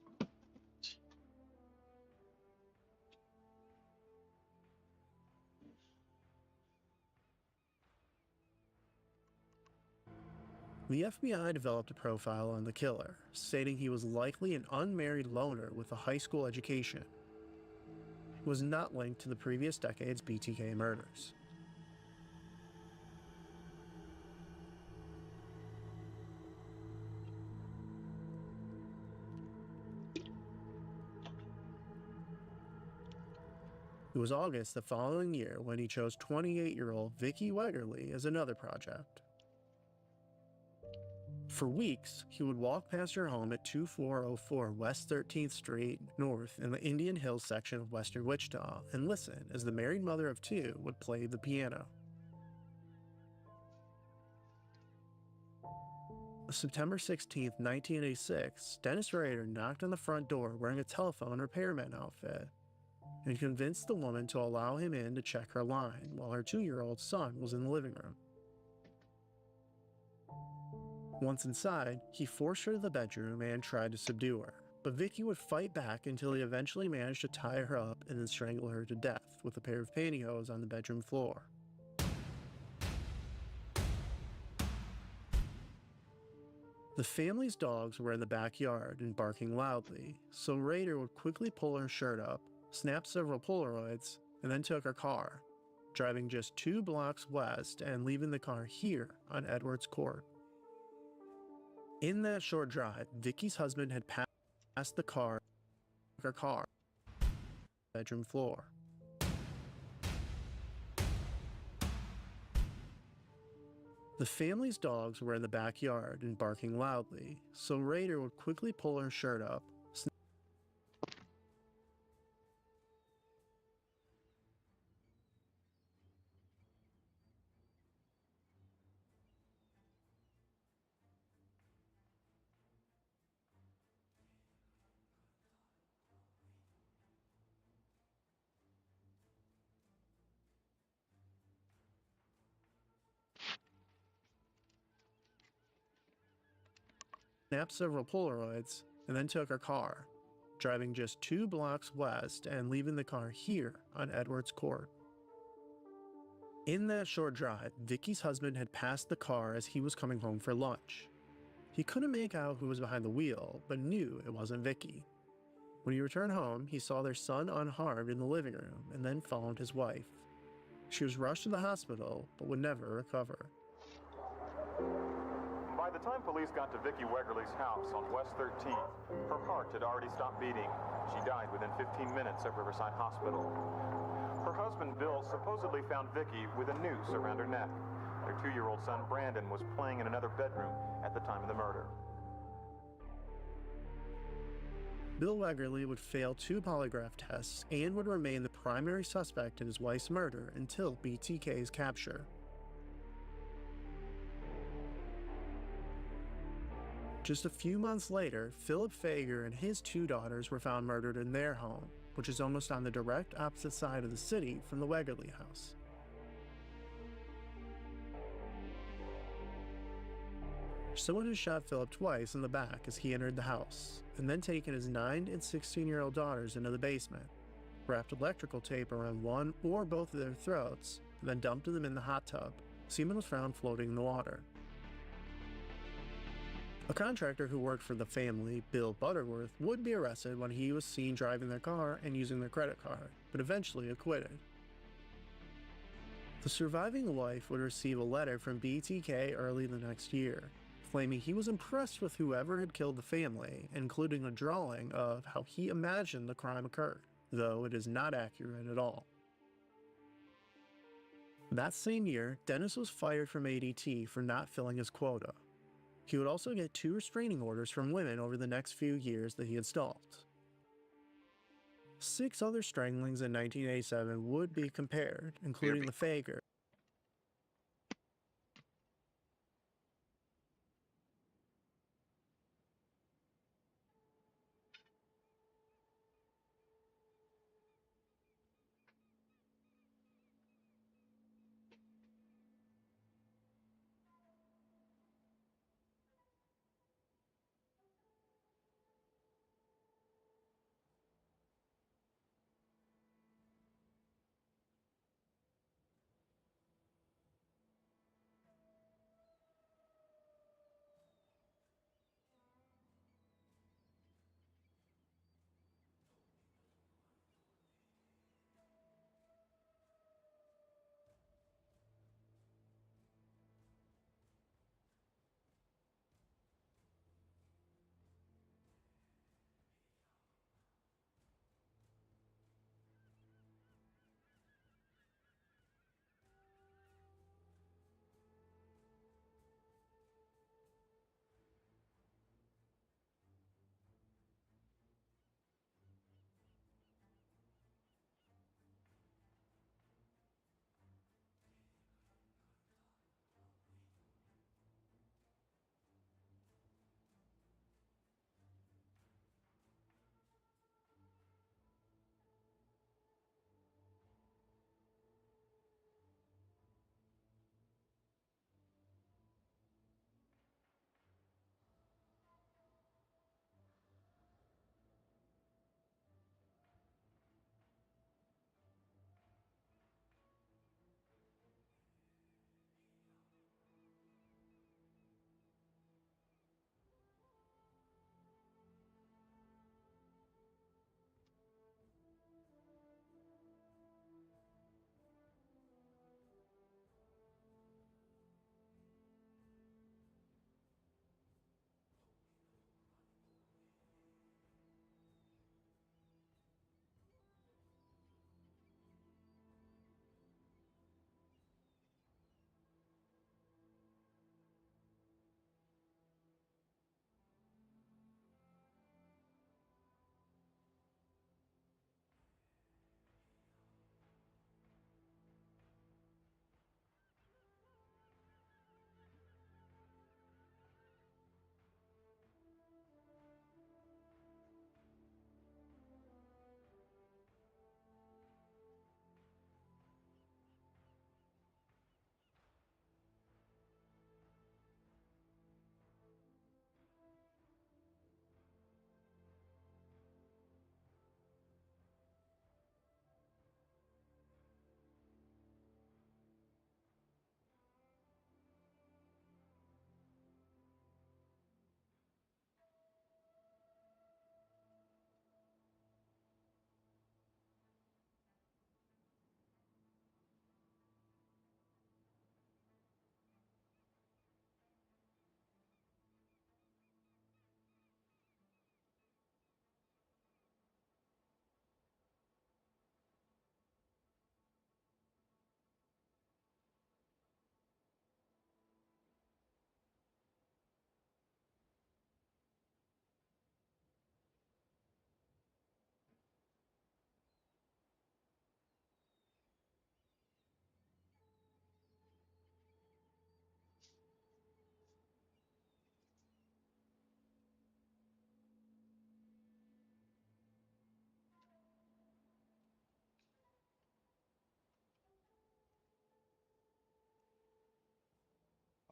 The FBI developed a profile on the killer, stating he was likely an unmarried loner with a high school education. He was not linked to the previous decade's BTK murders. It was August the following year when he chose 28-year-old Vicki Wegerly as another project. For weeks, he would walk past her home at 2404 West 13th Street North in the Indian Hills section of western Wichita and listen as the married mother of 2 would play the piano. September 16, 1986, Dennis Rader knocked on the front door wearing a telephone repairman outfit and convinced the woman to allow him in to check her line while her 2-year-old son was in the living room. Once inside, he forced her to the bedroom and tried to subdue her, but Vicki would fight back until he eventually managed to tie her up and then strangle her to death with a pair of pantyhose on the bedroom floor. The family's dogs were in the backyard and barking loudly, so Rader would quickly pull her shirt up, snap several Polaroids, and then took her car, driving just 2 blocks west and leaving the car here on Edwards Court. In that short drive, Vicki's husband had passed her car, bedroom floor. The family's dogs were in the backyard and barking loudly, so Rader would quickly pull her shirt up, snapped several Polaroids, and then took her car, driving just 2 blocks west and leaving the car here on Edwards Court. In that short drive, Vicky's husband had passed the car as he was coming home for lunch. He couldn't make out who was behind the wheel, but knew it wasn't Vicky. When he returned home, he saw their son unharmed in the living room and then found his wife. She was rushed to the hospital, but would never recover. By the time police got to Vicky Wegerle's house on West 13th, her heart had already stopped beating. She died within 15 minutes at Riverside Hospital. Her husband, Bill, supposedly found Vicky with a noose around her neck. Their 2-year-old son, Brandon, was playing in another bedroom at the time of the murder. Bill Wegerle would fail 2 polygraph tests and would remain the primary suspect in his wife's murder until BTK's capture. Just a few months later, Philip Fager and his 2 daughters were found murdered in their home, which is almost on the direct opposite side of the city from the Wegerle house. Someone had shot Philip twice in the back as he entered the house, and then taken his 9 and 16-year-old daughters into the basement, wrapped electrical tape around one or both of their throats, and then dumped them in the hot tub. Semen was found floating in the water. A contractor who worked for the family, Bill Butterworth, would be arrested when he was seen driving their car and using their credit card, but eventually acquitted. The surviving wife would receive a letter from BTK early the next year, claiming he was impressed with whoever had killed the family, including a drawing of how he imagined the crime occurred, though it is not accurate at all. That same year, Dennis was fired from ADT for not filling his quota. He would also get 2 restraining orders from women over the next few years that he had stalked. 6 other stranglings in 1987 would be compared, including the Fager.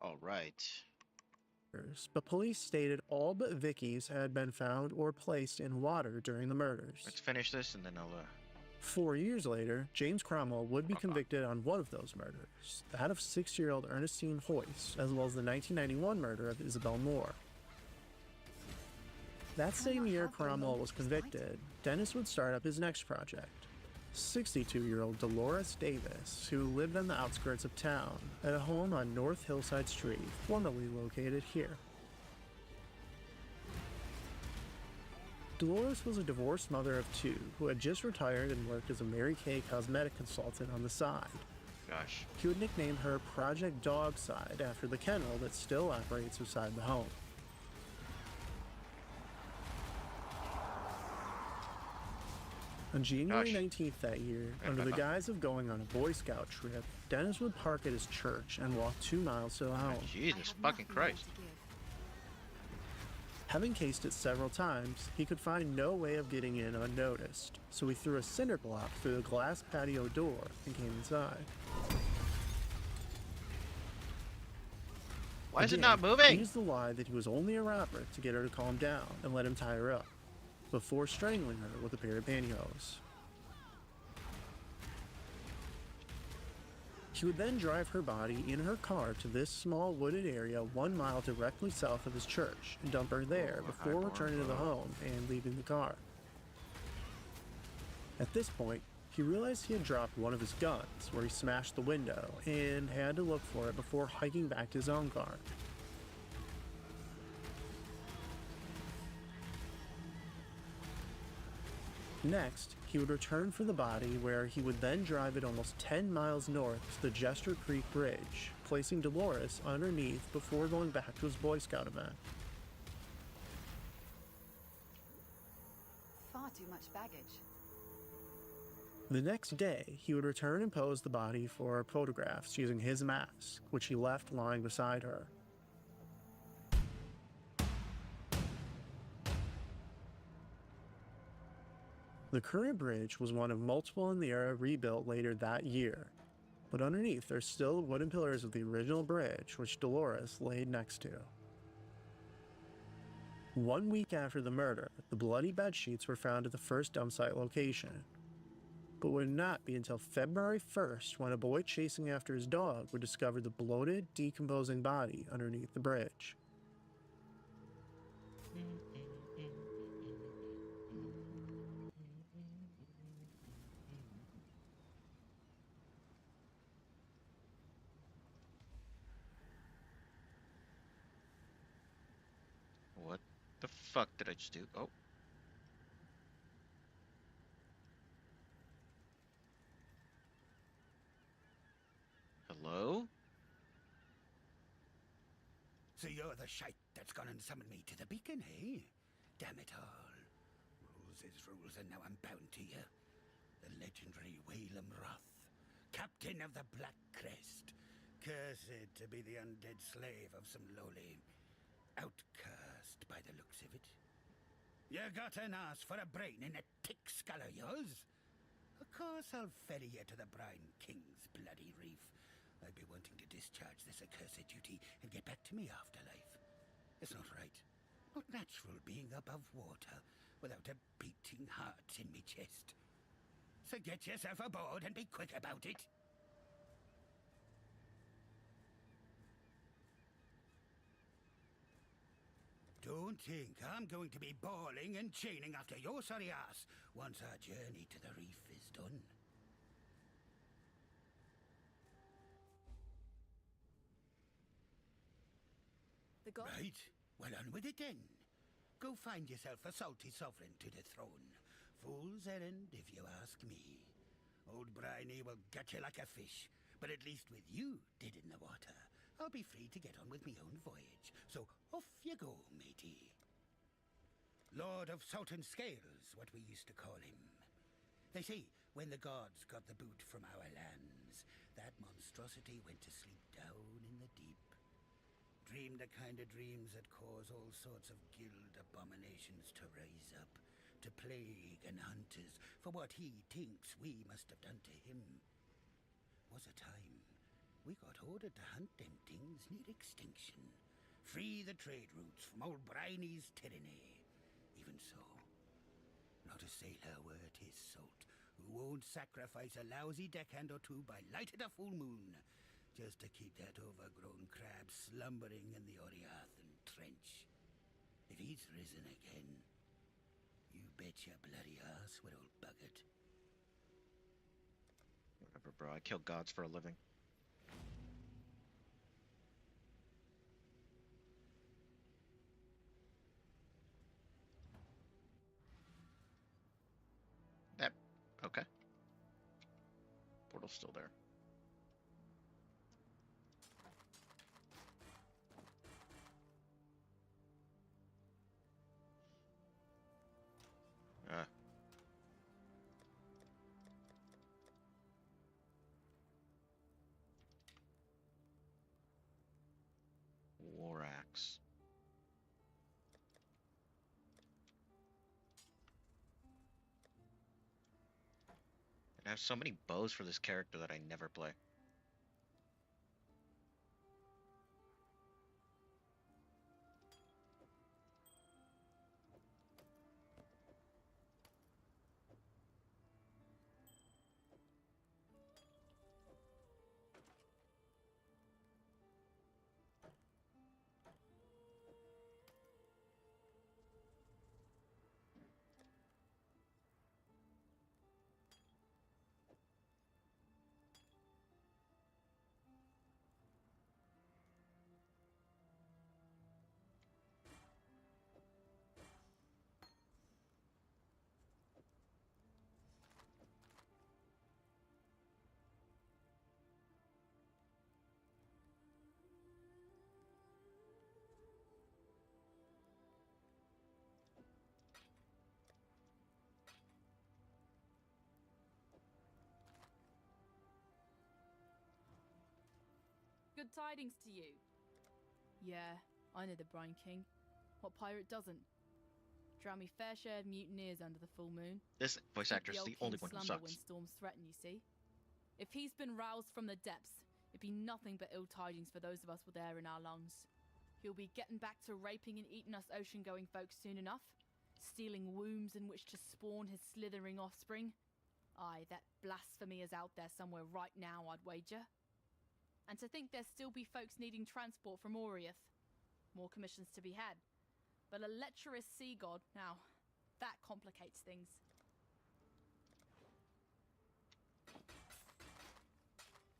All right. But police stated all but Vicky's had been found or placed in water during the murders. Let's finish this and then I'll 4 years later, James Cromwell would be convicted on one of those murders, that of 6-year-old Ernestine Hoyce, as well as the 1991 murder of Isabel Moore. That same year Cromwell was convicted, Dennis would start up his next project. 62-year-old Dolores Davis, who lived on the outskirts of town, at a home on North Hillside Street, formerly located here. Dolores was a divorced mother of 2 who had just retired and worked as a Mary Kay cosmetic consultant on the side. Gosh. He would nickname her Project Dogside after the kennel that still operates beside the home. On January 19th that year, under the guise of going on a Boy Scout trip, Dennis would park at his church and walk 2 miles to the home. Jesus fucking Christ. Having cased it several times, he could find no way of getting in unnoticed, so he threw a cinder block through the glass patio door and came inside. Why is it not moving? He used the lie that he was only a robber to get her to calm down and let him tie her up, before strangling her with a pair of pantyhose. He would then drive her body in her car to this small wooded area 1 mile directly south of his church and dump her there before returning to the home and leaving the car. At this point, he realized he had dropped one of his guns, where he smashed the window, and had to look for it before hiking back to his own car. Next, he would return for the body, where he would then drive it almost 10 miles north to the Jester Creek Bridge, placing Dolores underneath before going back to his Boy Scout event. Far too much baggage. The next day, he would return and pose the body for photographs using his mask, which he left lying beside her. The current bridge was one of multiple in the era rebuilt later that year, but underneath there's still wooden pillars of the original bridge, which Dolores laid next to. 1 week after the murder, the bloody bed sheets were found at the first dump site location, but would not be until February 1st when a boy chasing after his dog would discover the bloated, decomposing body underneath the bridge. What the fuck did I just do? Oh. Hello? So you're the shite that's gone and summoned me to the beacon, eh? Damn it all. Rules is rules, and now I'm bound to you. The legendary Whalem Roth, captain of the Black Crest, cursed to be the undead slave of some lowly outcast by the looks of it. You got an ass for a brain in a tick skull of yours? Of course I'll ferry you to the Brine King's bloody reef. I'd be wanting to discharge this accursed duty and get back to me afterlife. It's not right. Not natural being above water without a beating heart in me chest. So get yourself aboard and be quick about it. Don't think I'm going to be bawling and chaining after your sorry ass once our journey to the reef is done. Right, well on with it then. Go find yourself a salty sovereign to dethrone. Fool's errand, if you ask me. Old Bryony will gut you like a fish, but at least with you dead in the water, I'll be free to get on with me own voyage. So off you go, matey. Lord of Salt and Scales, what we used to call him. They say when the gods got the boot from our lands, that monstrosity went to sleep down in the deep. Dreamed the kind of dreams that cause all sorts of guild abominations to rise up, to plague and hunt us for what he thinks we must have done to him. Was a time We got ordered to hunt them things near extinction. Free the trade routes from old Briney's tyranny. Even so, not a sailor worth his salt who won't sacrifice a lousy deckhand or two by light of the full moon just to keep that overgrown crab slumbering in the Oriathan Trench. If he's risen again, you bet your bloody ass we'll bug it. Whatever, bro. I kill gods for a living. That... okay. Portal's still there. War axe. And I have so many bows for this character that I never play. Good tidings to you. Yeah, I know the Brine King. What pirate doesn't? Drown me fair share of mutineers under the full moon. This voice Keep actor is old the only king one who slumber sucks. when storms threaten, you see. If he's been roused from the depths, it'd be nothing but ill tidings for those of us with air in our lungs. He'll be getting back to raping and eating us ocean-going folks soon enough, stealing wombs in which to spawn his slithering offspring. Aye, that blasphemy is out there somewhere right now, I'd wager. And to think there'd still be folks needing transport from Oriath. More commissions to be had. But a lecherous sea god, now, that complicates things.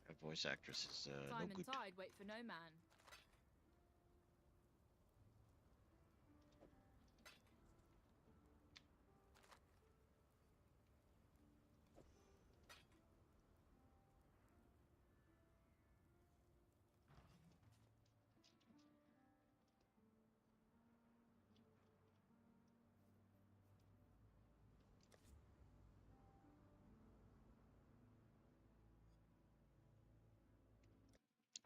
That voice actress is no Time good. and tide wait for no man.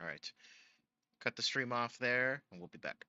Alright. Cut the stream off there, and we'll be back.